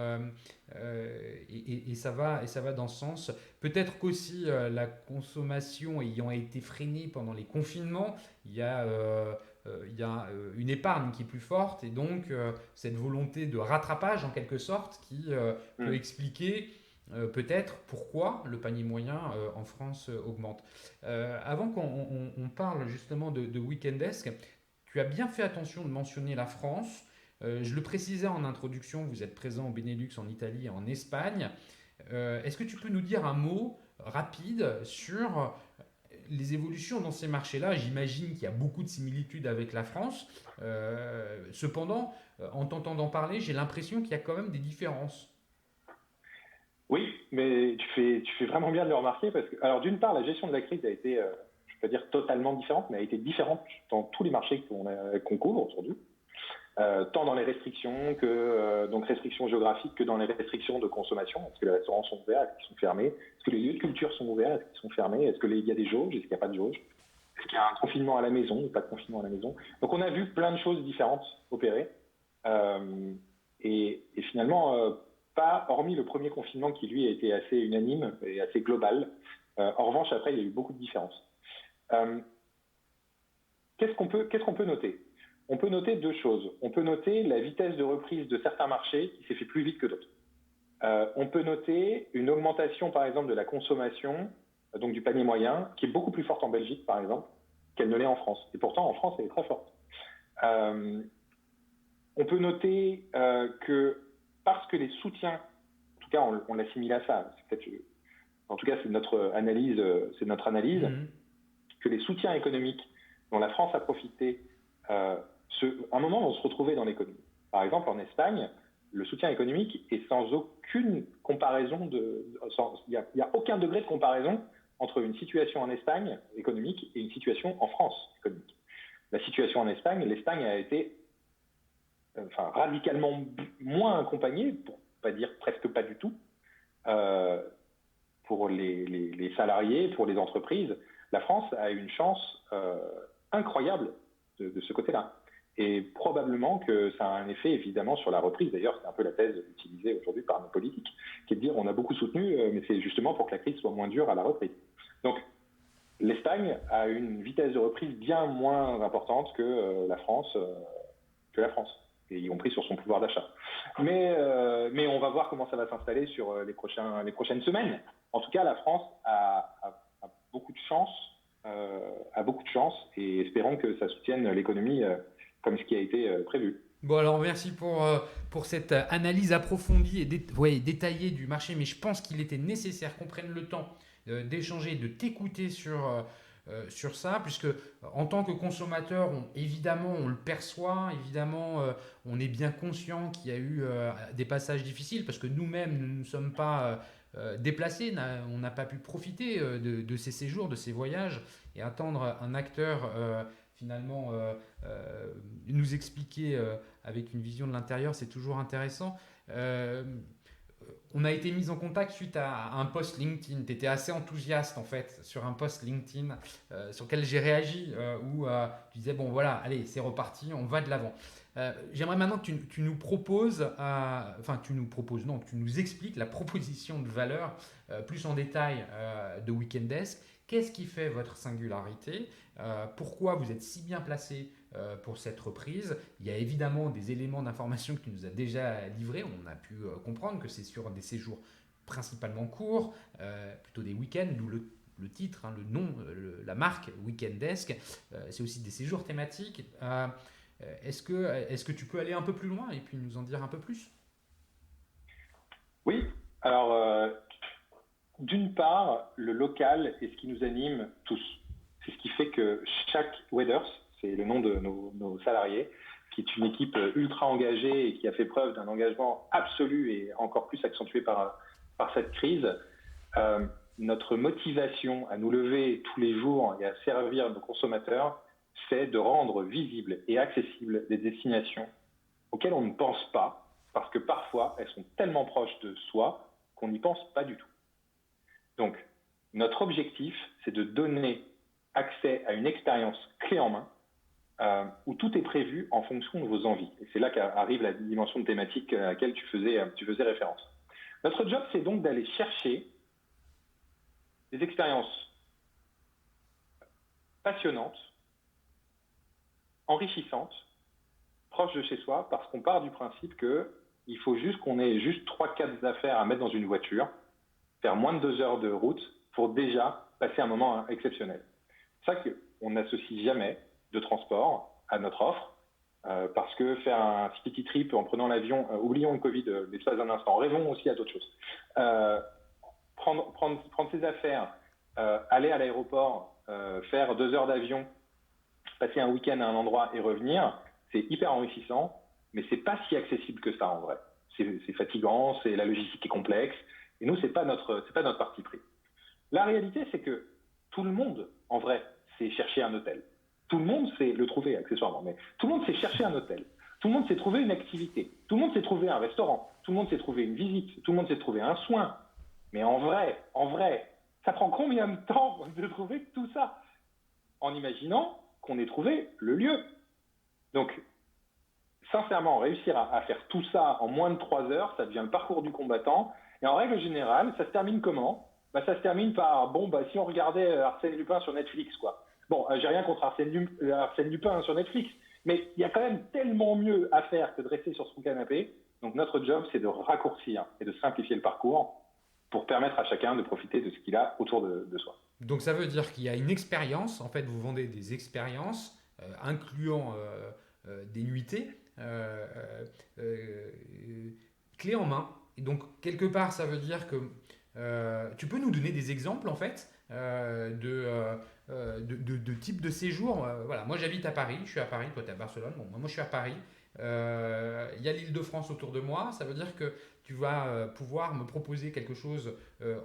et ça va dans ce sens. Peut-être qu'aussi la consommation ayant été freinée pendant les confinements, il y a une épargne qui est plus forte et donc cette volonté de rattrapage en quelque sorte qui peut expliquer peut-être pourquoi le panier moyen en France augmente. Avant qu'on parle justement de Weekendesk, tu as bien fait attention de mentionner la France. Je le précisais en introduction, vous êtes présent au Benelux, en Italie et en Espagne. Est-ce que tu peux nous dire un mot rapide sur les évolutions dans ces marchés-là? J'imagine qu'il y a beaucoup de similitudes avec la France. Cependant, en t'entendant parler, j'ai l'impression qu'il y a quand même des différences. Oui, mais tu fais vraiment bien de le remarquer parce que, alors d'une part, la gestion de la crise a été, je ne vais pas dire totalement différente, mais a été différente dans tous les marchés qu'on couvre aujourd'hui. Tant dans les restrictions donc restrictions géographiques que dans les restrictions de consommation. Est-ce que les restaurants sont ouverts? Est-ce qu'ils sont fermés? Est-ce que les lieux de culture sont ouverts? Est-ce qu'ils sont fermés? Est-ce qu'il y a des jauges? Est-ce qu'il n'y a pas de jauges? Est-ce qu'il y a un confinement à la maison ou pas de confinement à la maison? Donc on a vu plein de choses différentes opérer. Et finalement, pas hormis le premier confinement qui lui a été assez unanime et assez global. En revanche, après, il y a eu beaucoup de différences. Qu'est-ce qu'on peut noter? On peut noter deux choses. On peut noter la vitesse de reprise de certains marchés qui s'est fait plus vite que d'autres. On peut noter une augmentation, par exemple, de la consommation, donc du panier moyen, qui est beaucoup plus forte en Belgique, par exemple, qu'elle ne l'est en France. Et pourtant, en France, elle est très forte. On peut noter que parce que les soutiens, en tout cas, on l'assimile à ça, en tout cas, c'est notre analyse, que les soutiens économiques dont la France a profité, à un moment, on se retrouvait dans l'économie. Par exemple, en Espagne, le soutien économique est sans aucune comparaison, il n'y a aucun degré de comparaison entre une situation en Espagne économique et une situation en France économique. La situation en Espagne, l'Espagne a été radicalement moins accompagnée, pour pas dire presque pas du tout, pour les salariés, pour les entreprises. La France a eu une chance incroyable de ce côté-là. Et probablement que ça a un effet évidemment sur la reprise. D'ailleurs, c'est un peu la thèse utilisée aujourd'hui par nos politiques, qui est de dire on a beaucoup soutenu, mais c'est justement pour que la crise soit moins dure à la reprise. Donc, l'Espagne a une vitesse de reprise bien moins importante que la France, et y compris sur son pouvoir d'achat. Mais on va voir comment ça va s'installer sur les prochaines semaines. En tout cas, la France a beaucoup de chance, et espérons que ça soutienne l'économie comme ce qui a été prévu. Bon, alors merci pour cette analyse approfondie et détaillée du marché, mais je pense qu'il était nécessaire qu'on prenne le temps d'échanger, de t'écouter sur ça, puisque en tant que consommateur, évidemment, on le perçoit, évidemment, on est bien conscient qu'il y a eu des passages difficiles, parce que nous-mêmes, nous ne sommes pas déplacés, on n'a pas pu profiter de ces séjours, de ces voyages, et attendre un acteur finalement nous expliquer avec une vision de l'intérieur, c'est toujours intéressant. On a été mis en contact suite à un post LinkedIn. Tu étais assez enthousiaste en fait sur un post LinkedIn sur lequel j'ai réagi où tu disais bon voilà, allez, c'est reparti, on va de l'avant. J'aimerais maintenant que tu nous proposes, non, que tu nous expliques la proposition de valeur plus en détail de Weekend Desk. Qu'est-ce qui fait votre singularité? Pourquoi vous êtes si bien placé pour cette reprise? Il y a évidemment des éléments d'information que tu nous as déjà livrés. On a pu comprendre que c'est sur des séjours principalement courts, plutôt des week-ends, d'où le titre, hein, le nom, la marque Weekend Desk. C'est aussi des séjours thématiques. Est-ce que tu peux aller un peu plus loin et puis nous en dire un peu plus? Oui, alors d'une part, le local est ce qui nous anime tous. C'est ce qui fait que chaque Weathers, c'est le nom de nos salariés, qui est une équipe ultra engagée et qui a fait preuve d'un engagement absolu et encore plus accentué par cette crise, notre motivation à nous lever tous les jours et à servir nos consommateurs, c'est de rendre visibles et accessibles des destinations auxquelles on ne pense pas, parce que parfois elles sont tellement proches de soi qu'on n'y pense pas du tout. Donc, notre objectif, c'est de donner accès à une expérience clé en main où tout est prévu en fonction de vos envies. Et c'est là qu'arrive la dimension de thématique à laquelle tu faisais référence. Notre job, c'est donc d'aller chercher des expériences passionnantes, enrichissantes, proches de chez soi, parce qu'on part du principe qu'il faut juste qu'on ait juste 3-4 affaires à mettre dans une voiture, faire moins de 2 heures de route pour déjà passer un moment exceptionnel. C'est ça qu'on n'associe jamais de transport à notre offre, parce que faire un city trip en prenant l'avion, oublions le Covid l'espace d'un instant, rêvons aussi à d'autres choses. Prendre ses affaires, aller à l'aéroport, faire 2 heures d'avion, passer un week-end à un endroit et revenir, c'est hyper enrichissant, mais c'est pas si accessible que ça en vrai. C'est fatigant, la logistique est complexe, et nous, c'est pas notre parti pris. La réalité, c'est que tout le monde, en vrai, sait chercher un hôtel. Tout le monde sait le trouver accessoirement, mais tout le monde sait chercher un hôtel. Tout le monde sait trouver une activité. Tout le monde sait trouver un restaurant. Tout le monde sait trouver une visite. Tout le monde sait trouver un soin. Mais en vrai, ça prend combien de temps de trouver tout ça? En imaginant qu'on ait trouvé le lieu. Donc, sincèrement, réussir à faire tout ça en moins de 3 heures, ça devient le parcours du combattant. Et en règle générale, ça se termine comment? Ça se termine par, si on regardait Arsène Lupin sur Netflix, quoi. Bon, j'ai rien contre Arsène Lupin sur Netflix, mais il y a quand même tellement mieux à faire que de rester sur son canapé. Donc notre job, c'est de raccourcir et de simplifier le parcours pour permettre à chacun de profiter de ce qu'il a autour de soi. Donc ça veut dire qu'il y a une expérience, en fait vous vendez des expériences incluant des nuitées clés en main. Et donc quelque part ça veut dire que tu peux nous donner des exemples en fait de type de séjour. Voilà, moi j'habite à Paris, je suis à Paris, toi tu es à Barcelone, bon, moi je suis à Paris. Il y a l'Île-de-France autour de moi, ça veut dire que tu vas pouvoir me proposer quelque chose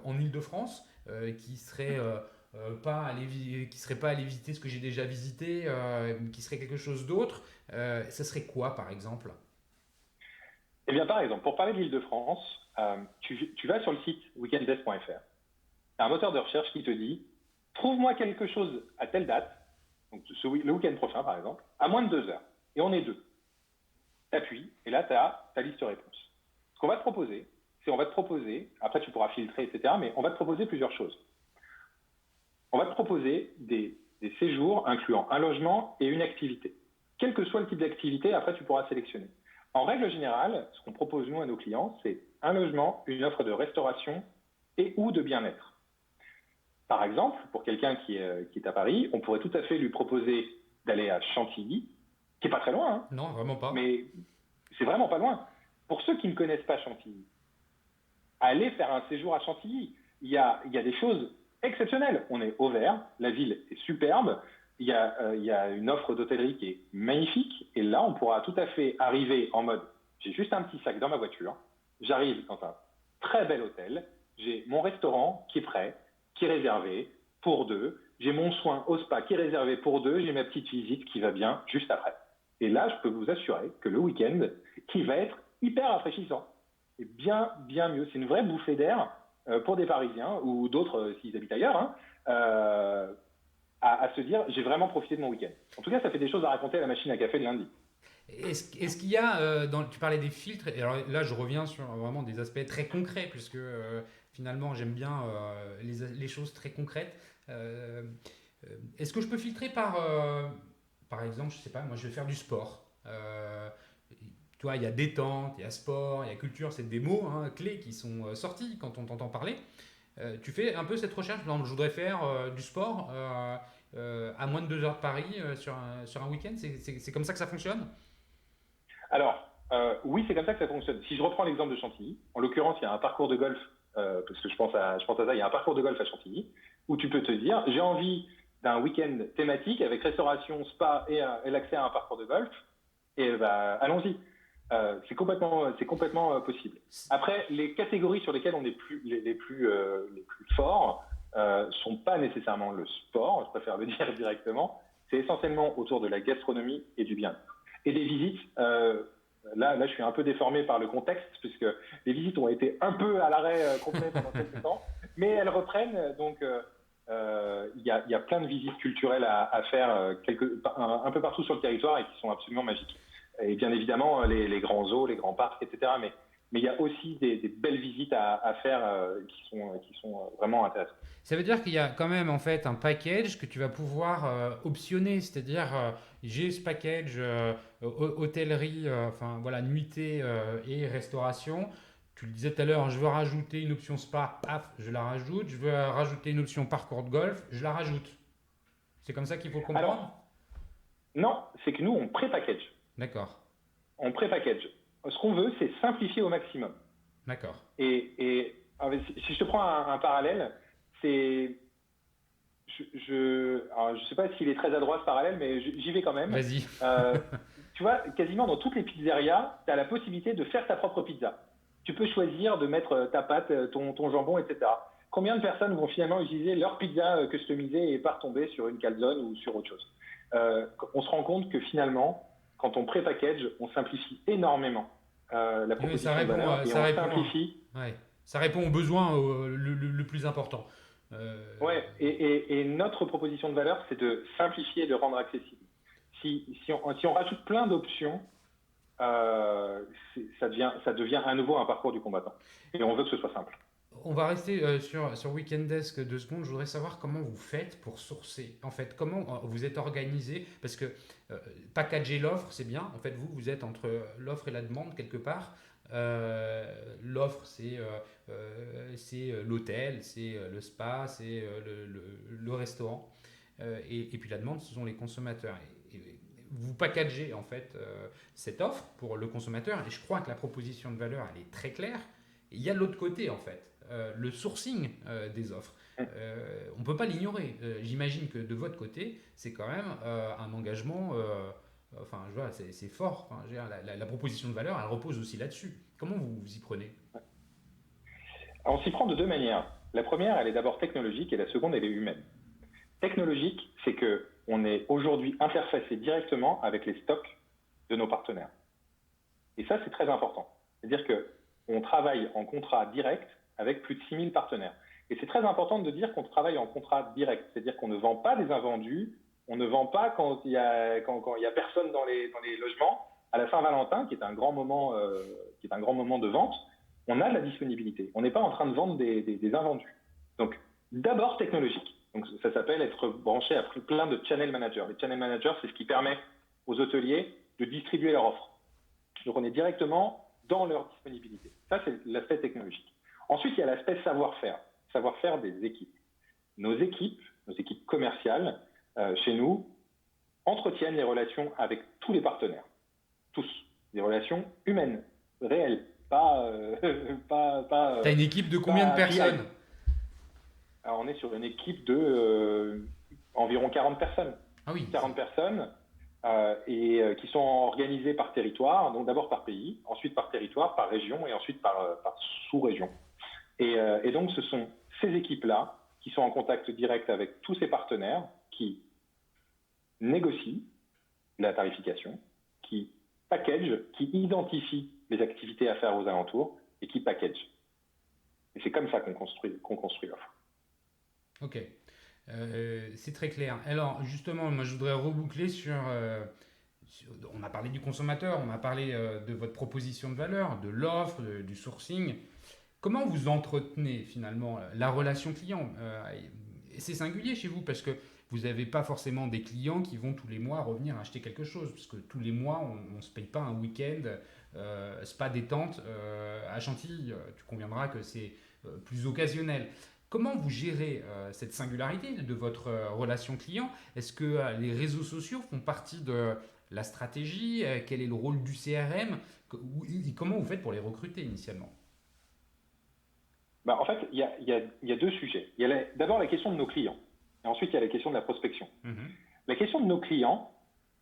en Île-de-France qui serait pas aller visiter ce que j'ai déjà visité, qui serait quelque chose d'autre. Ça serait quoi par exemple? Eh bien par exemple, pour parler de l'Île-de-France, tu vas sur le site weekenddesk.fr. Tu as un moteur de recherche qui te dit trouve-moi quelque chose à telle date, donc le week-end prochain par exemple, à moins de 2 heures. Et on est 2. T'appuies et là tu as ta liste de réponses. Ce qu'on va te proposer, après tu pourras filtrer, etc., mais on va te proposer plusieurs choses. On va te proposer des séjours incluant un logement et une activité. Quel que soit le type d'activité, après tu pourras sélectionner. En règle générale, ce qu'on propose nous à nos clients, c'est un logement, une offre de restauration et ou de bien-être. Par exemple, pour quelqu'un qui est à Paris, on pourrait tout à fait lui proposer d'aller à Chantilly, qui n'est pas très loin. Hein, non, vraiment pas. Mais c'est vraiment pas loin. Pour ceux qui ne connaissent pas Chantilly, allez faire un séjour à Chantilly. Il y a des choses exceptionnelles. On est au vert, la ville est superbe, il y a une offre d'hôtellerie qui est magnifique, et là, on pourra tout à fait arriver en mode, j'ai juste un petit sac dans ma voiture, j'arrive dans un très bel hôtel, j'ai mon restaurant qui est prêt, qui est réservé pour 2, j'ai mon soin au spa qui est réservé pour 2, j'ai ma petite visite qui va bien juste après. Et là, je peux vous assurer que le week-end, qui va être hyper rafraîchissant. est bien, bien mieux. C'est une vraie bouffée d'air pour des Parisiens ou d'autres s'ils habitent ailleurs, hein, à se dire j'ai vraiment profité de mon week-end. En tout cas, ça fait des choses à raconter à la machine à café le lundi. Est-ce qu'il y a, tu parlais des filtres, et alors là je reviens sur vraiment des aspects très concrets, puisque finalement j'aime bien les choses très concrètes. Euh, Est-ce que je peux filtrer par exemple, je sais pas, moi je vais faire du sport. Tu vois, il y a détente, il y a sport, il y a culture, c'est des mots hein, clés qui sont sortis quand on t'entend parler. Tu fais un peu cette recherche, par exemple, je voudrais faire du sport à moins de 2 heures de Paris sur un week-end, c'est comme ça que ça fonctionne? Alors, oui, c'est comme ça que ça fonctionne. Si je reprends l'exemple de Chantilly, en l'occurrence, il y a un parcours de golf, parce que je pense à ça, il y a un parcours de golf à Chantilly, où tu peux te dire, j'ai envie d'un week-end thématique avec restauration, spa et l'accès à un parcours de golf, et bah, allons-y. C'est complètement possible. Après, les catégories sur lesquelles on est les plus forts sont pas nécessairement le sport, je préfère le dire directement, c'est essentiellement autour de la gastronomie et du bien-être. Et des visites, là, je suis un peu déformé par le contexte, puisque les visites ont été un peu à l'arrêt complet pendant quelques temps, mais elles reprennent, donc il y a plein de visites culturelles à faire un peu partout sur le territoire et qui sont absolument magiques. Et bien évidemment, les grands zoos, les grands parcs, etc. Mais il y a aussi des belles visites à faire qui sont vraiment intéressantes. Ça veut dire qu'il y a quand même en fait un package que tu vas pouvoir optionner, c'est-à-dire j'ai ce package hôtellerie, enfin voilà, nuitée et restauration. Tu le disais tout à l'heure, je veux rajouter une option spa, paf, je la rajoute. Je veux rajouter une option parcours de golf, je la rajoute. C'est comme ça qu'il faut le comprendre? Alors, non, c'est que nous, on pré-package. D'accord, On pré-package. Ce qu'on veut, c'est simplifier au maximum. d'accord. Si je te prends un parallèle, c'est alors, je sais pas s'il est très adroit ce parallèle, mais j'y vais quand même. Vas-y. Euh, Tu vois, quasiment dans toutes les pizzerias, tu as la possibilité de faire ta propre pizza. Tu peux choisir de mettre ta pâte, ton jambon, etc. Combien de personnes vont finalement utiliser leur pizza customisée et pas retomber sur une calzone ou sur autre chose? On se rend compte que finalement, quand on pré-package, on simplifie énormément la Oui, ça proposition de répond, valeur et ça on répond, simplifie. ouais, ça répond aux besoins le plus important. Euh, Ouais, et notre proposition de valeur, c'est de simplifier et de rendre accessible. Si on rajoute plein d'options, ça devient à nouveau un parcours du combattant. Et on veut que ce soit simple. On va rester sur Weekend Desk 2 secondes. Je voudrais savoir comment vous faites pour sourcer. En fait, comment vous êtes organisé? Parce que packager l'offre, c'est bien. En fait, vous êtes entre l'offre et la demande quelque part. L'offre, c'est l'hôtel, c'est le spa, c'est le restaurant. Et puis la demande, ce sont les consommateurs. Et vous packagez en fait cette offre pour le consommateur. Et je crois que la proposition de valeur, elle est très claire. Et il y a l'autre côté en fait, le sourcing des offres. On ne peut pas l'ignorer. J'imagine que de votre côté, c'est quand même un engagement. Enfin, je vois, c'est fort. Enfin, je veux dire, la proposition de valeur, elle repose aussi là-dessus. Comment vous vous y prenez? Alors, on s'y prend de deux manières. La première, elle est d'abord technologique et la seconde, elle est humaine. Technologique, c'est que on est aujourd'hui interfacé directement avec les stocks de nos partenaires. Et ça, c'est très important. C'est-à-dire qu'on travaille en contrat direct avec plus de 6000 partenaires. Et c'est très important de dire qu'on travaille en contrat direct. C'est-à-dire qu'on ne vend pas des invendus, on ne vend pas quand il y a personne dans les logements. À la Saint-Valentin, qui est un grand moment de vente, on a de la disponibilité. On n'est pas en train de vendre des invendus. Donc, d'abord technologique. Donc, ça s'appelle être branché à plein de channel managers. Les channel managers, c'est ce qui permet aux hôteliers de distribuer leur offre. Donc, on est directement dans leur disponibilité. Ça, c'est l'aspect technologique. Ensuite, il y a l'aspect savoir-faire des équipes. Nos équipes commerciales, chez nous, entretiennent les relations avec tous les partenaires. Tous. Des relations humaines, réelles, pas, T'as une équipe de combien de pas PI. personnes? Alors, on est sur une équipe de environ 40 personnes. Ah oui. 40 personnes qui sont organisées par territoire, donc d'abord par pays, ensuite par territoire, par région et ensuite par sous-région. Et donc, ce sont ces équipes-là qui sont en contact direct avec tous ces partenaires qui négocient la tarification, qui packagent, qui identifient les activités à faire aux alentours et qui package. Et c'est comme ça qu'on construit l'offre. Ok, c'est très clair. Alors justement, moi je voudrais reboucler on a parlé du consommateur, on a parlé de votre proposition de valeur, de l'offre, du sourcing. Comment vous entretenez finalement la relation client et c'est singulier chez vous parce que vous n'avez pas forcément des clients qui vont tous les mois revenir acheter quelque chose, parce que tous les mois, on ne se paye pas un week-end spa détente à Chantilly. Tu conviendras que c'est plus occasionnel. Comment vous gérez cette singularité de votre relation client? Est-ce que les réseaux sociaux font partie de la stratégie? Quel est le rôle du CRM? Comment vous faites pour les recruter initialement? En fait, il y a deux sujets. Il y a d'abord la question de nos clients. Et ensuite, il y a la question de la prospection. La question de nos clients,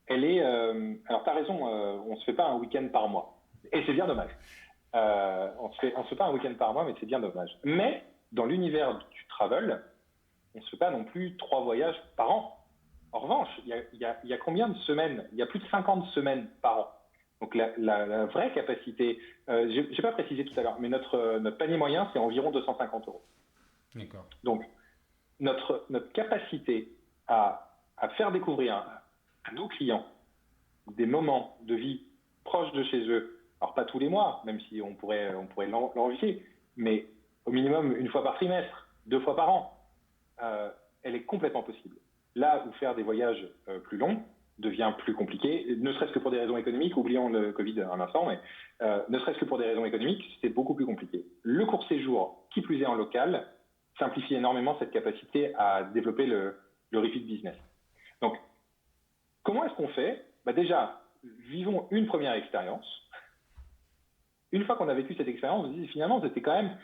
elle est... alors, tu as raison, on ne se fait pas un week-end par mois. Et c'est bien dommage. On ne se fait pas un week-end par mois, mais c'est bien dommage. Mais dans l'univers du travel, on ne se fait pas non plus 3 voyages par an. En revanche, il y a combien de semaines? Il y a plus de 50 semaines par an. Donc la vraie capacité, je n'ai pas précisé tout à l'heure, mais notre panier moyen, c'est environ 250 euros. D'accord. Donc notre capacité à faire découvrir à nos clients des moments de vie proches de chez eux, alors pas tous les mois, même si on pourrait l'envier, mais au minimum une fois par trimestre, 2 fois par an, elle est complètement possible. Là où faire des voyages plus longs devient plus compliqué, ne serait-ce que pour des raisons économiques, oublions le Covid un instant, mais ne serait-ce que pour des raisons économiques, c'est beaucoup plus compliqué. Le court séjour, qui plus est en local, simplifie énormément cette capacité à développer le repeat business. Donc, comment est-ce qu'on fait? Déjà, vivons une première expérience. Une fois qu'on a vécu cette expérience, on se dit finalement c'était quand même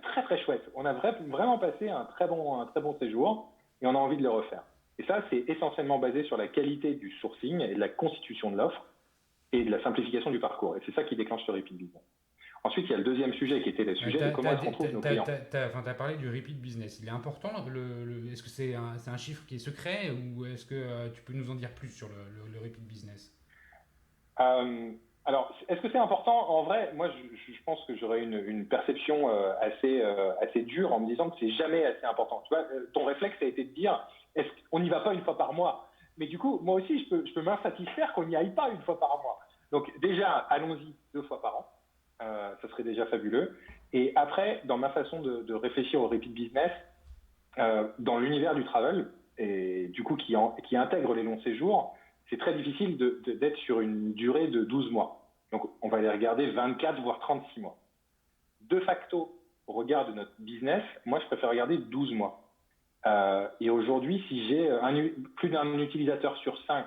très très chouette. On a vraiment passé un très bon séjour et on a envie de le refaire. Et ça, c'est essentiellement basé sur la qualité du sourcing et de la constitution de l'offre et de la simplification du parcours. Et c'est ça qui déclenche le repeat business. Ensuite, il y a le deuxième sujet qui était le sujet de comment est-ce qu'on trouve nos clients. Tu as parlé du repeat business. Il est important. Est-ce que c'est un chiffre qui est secret ou est-ce que tu peux nous en dire plus sur le repeat business? Alors, est-ce que c'est important? En vrai, moi, je pense que j'aurais une perception assez dure en me disant que c'est jamais assez important. Tu vois, ton réflexe a été de dire, est-ce qu'on n'y va pas une fois par mois? Mais du coup, moi aussi, je peux m'insatisfaire qu'on n'y aille pas une fois par mois. Donc déjà, allons-y 2 fois par an. Ça serait déjà fabuleux. Et après, dans ma façon de réfléchir au repeat business, dans l'univers du travel, et du coup qui intègre les longs séjours, c'est très difficile d'être sur une durée de 12 mois. Donc, on va les regarder 24, voire 36 mois. De facto, au regard de notre business, moi, je préfère regarder 12 mois. Et aujourd'hui, si j'ai plus d'un utilisateur sur 5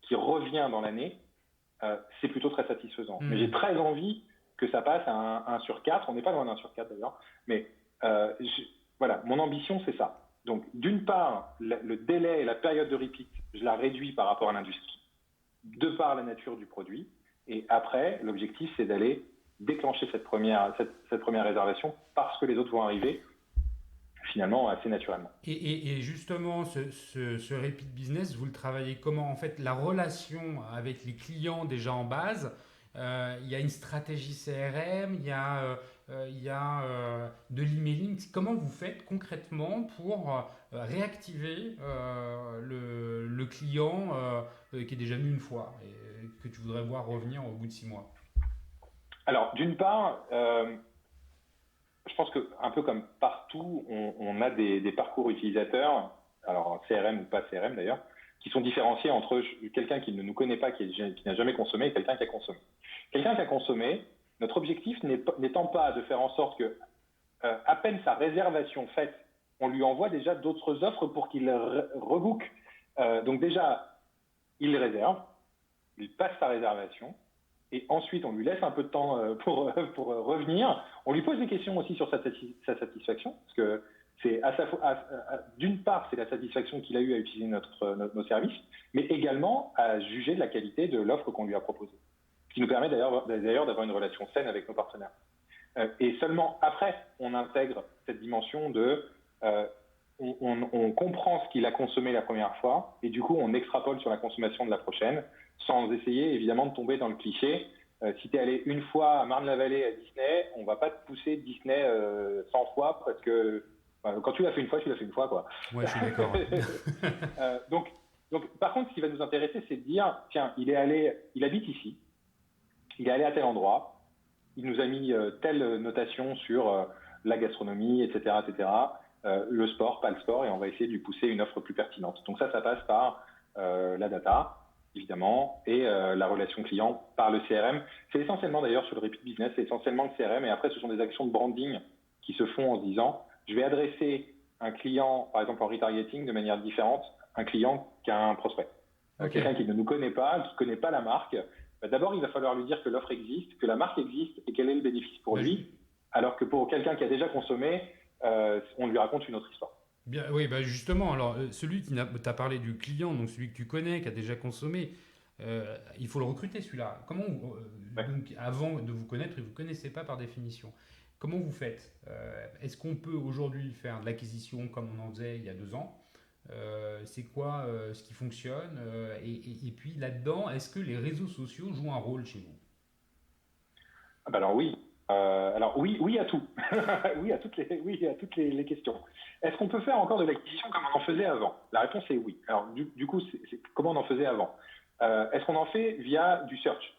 qui revient dans l'année, c'est plutôt très satisfaisant. Mais j'ai très envie que ça passe à 1 sur 4. On n'est pas loin d'1 sur 4 d'ailleurs. Mais voilà, mon ambition, c'est ça. Donc, d'une part, le délai et la période de repeat, je la réduis par rapport à l'industrie, de par la nature du produit. Et après, l'objectif, c'est d'aller déclencher cette première réservation parce que les autres vont arriver finalement assez naturellement. Et justement, ce repeat business, vous le travaillez comment? En fait, la relation avec les clients déjà en base, il y a une stratégie CRM, il y a de l'emailing. Comment vous faites concrètement pour réactiver le client qui est déjà venu une fois et que tu voudrais voir revenir au bout de 6 mois? Alors, d'une part, je pense qu'un peu comme partout, on a des parcours utilisateurs, alors CRM ou pas CRM d'ailleurs, qui sont différenciés entre quelqu'un qui ne nous connaît pas, qui n'a jamais consommé, et quelqu'un qui a consommé. Quelqu'un qui a consommé, notre objectif n'étant pas de faire en sorte que, à peine sa réservation faite, on lui envoie déjà d'autres offres pour qu'il rebook. Donc déjà, il réserve, il passe sa réservation, et ensuite on lui laisse un peu de temps pour revenir. On lui pose des questions aussi sur sa satisfaction, parce que c'est d'une part, c'est la satisfaction qu'il a eue à utiliser nos services, mais également à juger de la qualité de l'offre qu'on lui a proposée. Ce qui nous permet d'ailleurs d'avoir une relation saine avec nos partenaires. Et seulement après, on intègre cette dimension de... on comprend ce qu'il a consommé la première fois, et du coup, on extrapole sur la consommation de la prochaine, sans essayer évidemment de tomber dans le cliché Si tu es allé une fois à Marne-la-Vallée à Disney, on va pas te pousser Disney 100 fois parce que quand tu l'as fait une fois, tu l'as fait une fois, quoi. Ouais, je suis d'accord. Donc, par contre, ce qui va nous intéresser, c'est de dire, tiens, il habite ici, il est allé à tel endroit, il nous a mis telle notation sur la gastronomie, etc., le sport, pas le sport, et on va essayer de lui pousser une offre plus pertinente. Donc ça passe par la data, évidemment, et la relation client par le CRM. C'est essentiellement d'ailleurs sur le repeat business, c'est essentiellement le CRM, et après ce sont des actions de branding qui se font en se disant, je vais adresser un client, par exemple en retargeting, de manière différente, un client qu'un prospect. Okay. Quelqu'un qui ne nous connaît pas, qui ne connaît pas la marque, d'abord il va falloir lui dire que l'offre existe, que la marque existe et quel est le bénéfice pour lui, alors que pour quelqu'un qui a déjà consommé, on lui raconte une autre histoire. Bien, oui, justement, alors celui qui t'a parlé du client, donc celui que tu connais, qui a déjà consommé, il faut le recruter celui-là. Comment donc, avant de vous connaître, vous ne vous connaissez pas par définition. Comment vous faites Est-ce qu'on peut aujourd'hui faire de l'acquisition comme on en faisait il y a 2 ans C'est quoi ce qui fonctionne et puis là-dedans, est-ce que les réseaux sociaux jouent un rôle chez vous? Alors oui. Oui à tout. Oui à toutes les questions. Est-ce qu'on peut faire encore de l'acquisition comme on en faisait avant? La réponse est oui. Alors du coup, c'est comment on en faisait avant? Est-ce qu'on en fait via du search,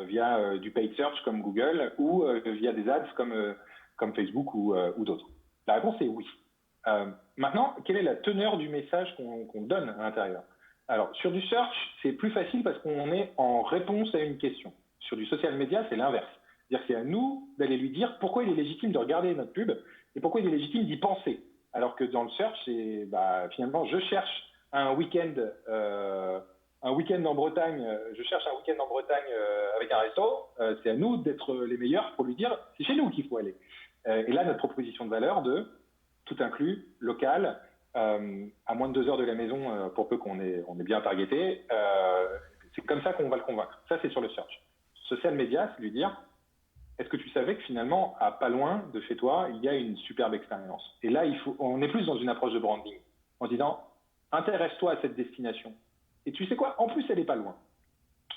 via du paid search comme Google ou via des ads comme Facebook ou d'autres? La réponse est oui. Maintenant, quelle est la teneur du message qu'on donne à l'intérieur? Alors sur du search, c'est plus facile parce qu'on est en réponse à une question. Sur du social media, c'est l'inverse. C'est-à-dire que c'est à nous d'aller lui dire pourquoi il est légitime de regarder notre pub et pourquoi il est légitime d'y penser. Alors que dans le search, c'est finalement, je cherche un week-end en Bretagne, avec un resto. C'est à nous d'être les meilleurs pour lui dire c'est chez nous qu'il faut aller. Et là, notre proposition de valeur de tout inclus, local, à moins de 2 heures de la maison, pour peu qu'on est bien targeté, c'est comme ça qu'on va le convaincre. Ça, c'est sur le search. Social media, c'est lui dire est-ce que tu savais que finalement, à pas loin de chez toi, il y a une superbe expérience? Et là, on est plus dans une approche de branding, en disant, intéresse-toi à cette destination. Et tu sais quoi? En plus, elle n'est pas loin.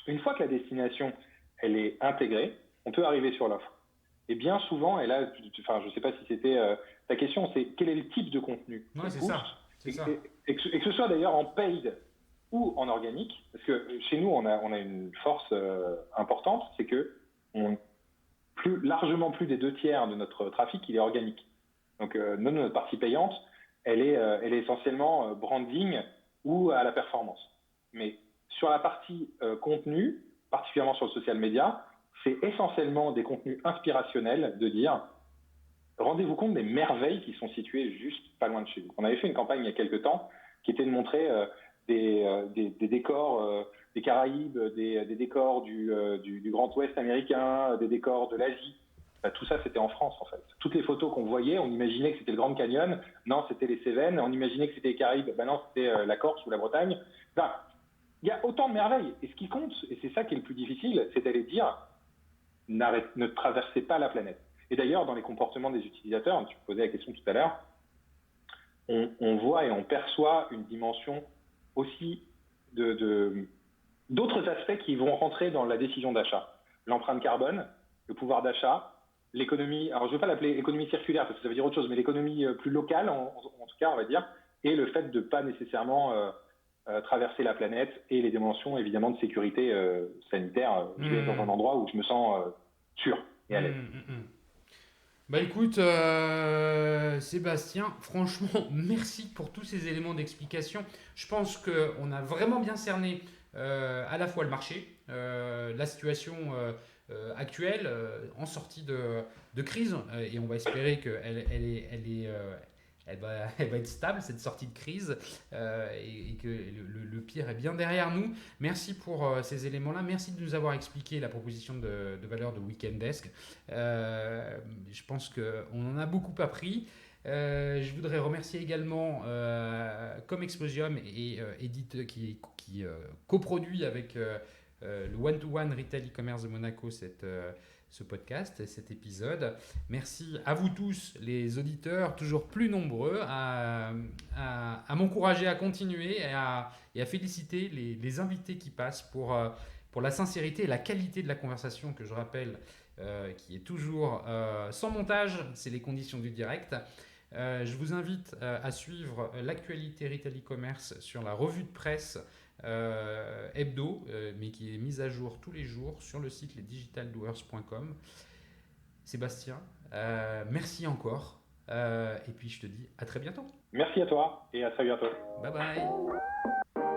Une fois que la destination, elle est intégrée, on peut arriver sur l'offre. Et bien souvent, et là, je ne sais pas si c'était ta question, c'est quel est le type de contenu? Ouais, c'est ça. Et que ce soit d'ailleurs en paid ou en organique, parce que chez nous, on a une force importante, c'est que largement plus des 2/3 de notre trafic, il est organique. Donc notre partie payante, elle est essentiellement branding ou à la performance. Mais sur la partie contenu, particulièrement sur le social media, c'est essentiellement des contenus inspirationnels de dire rendez-vous compte des merveilles qui sont situées juste pas loin de chez vous. On avait fait une campagne il y a quelques temps qui était de montrer des décors des Caraïbes, des décors du Grand Ouest américain, des décors de l'Asie. Tout ça, c'était en France, en fait. Toutes les photos qu'on voyait, on imaginait que c'était le Grand Canyon. Non, c'était les Cévennes. On imaginait que c'était les Caraïbes. Non, c'était la Corse ou la Bretagne. Enfin, il y a autant de merveilles. Et ce qui compte, et c'est ça qui est le plus difficile, c'est d'aller dire ne traversez pas la planète. Et d'ailleurs, dans les comportements des utilisateurs, tu me posais la question tout à l'heure, on voit et on perçoit une dimension aussi d'autres aspects qui vont rentrer dans la décision d'achat. L'empreinte carbone, le pouvoir d'achat, l'économie, alors je ne veux pas l'appeler économie circulaire parce que ça veut dire autre chose, mais l'économie plus locale, en tout cas, on va dire, et le fait de ne pas nécessairement traverser la planète et les dimensions, évidemment, de sécurité sanitaire. Je vais être dans un endroit où je me sens sûr et à l'aise. Bah écoute, Sébastien, franchement, merci pour tous ces éléments d'explication. Je pense qu'on a vraiment bien cerné à la fois le marché, la situation actuelle en sortie de crise, et on va espérer qu'elle elle va être stable, cette sortie de crise, et que le pire est bien derrière nous. Merci pour ces éléments-là. Merci de nous avoir expliqué la proposition de valeur de Weekend Desk. Je pense qu'on en a beaucoup appris. Je voudrais remercier également Comme Explosium et Edith qui coproduit avec le One-to-One Retail e-commerce de Monaco ce podcast, cet épisode. Merci à vous tous, les auditeurs, toujours plus nombreux, à m'encourager à continuer et à féliciter les invités qui passent pour pour la sincérité et la qualité de la conversation que je rappelle, qui est toujours sans montage, c'est les conditions du direct. Je vous invite à suivre l'actualité Retail e-commerce sur la revue de presse hebdo, mais qui est mise à jour tous les jours sur le site lesdigitaldoers.com. Sébastien, merci encore. Et puis je te dis à très bientôt. Merci à toi et à très bientôt. Bye bye.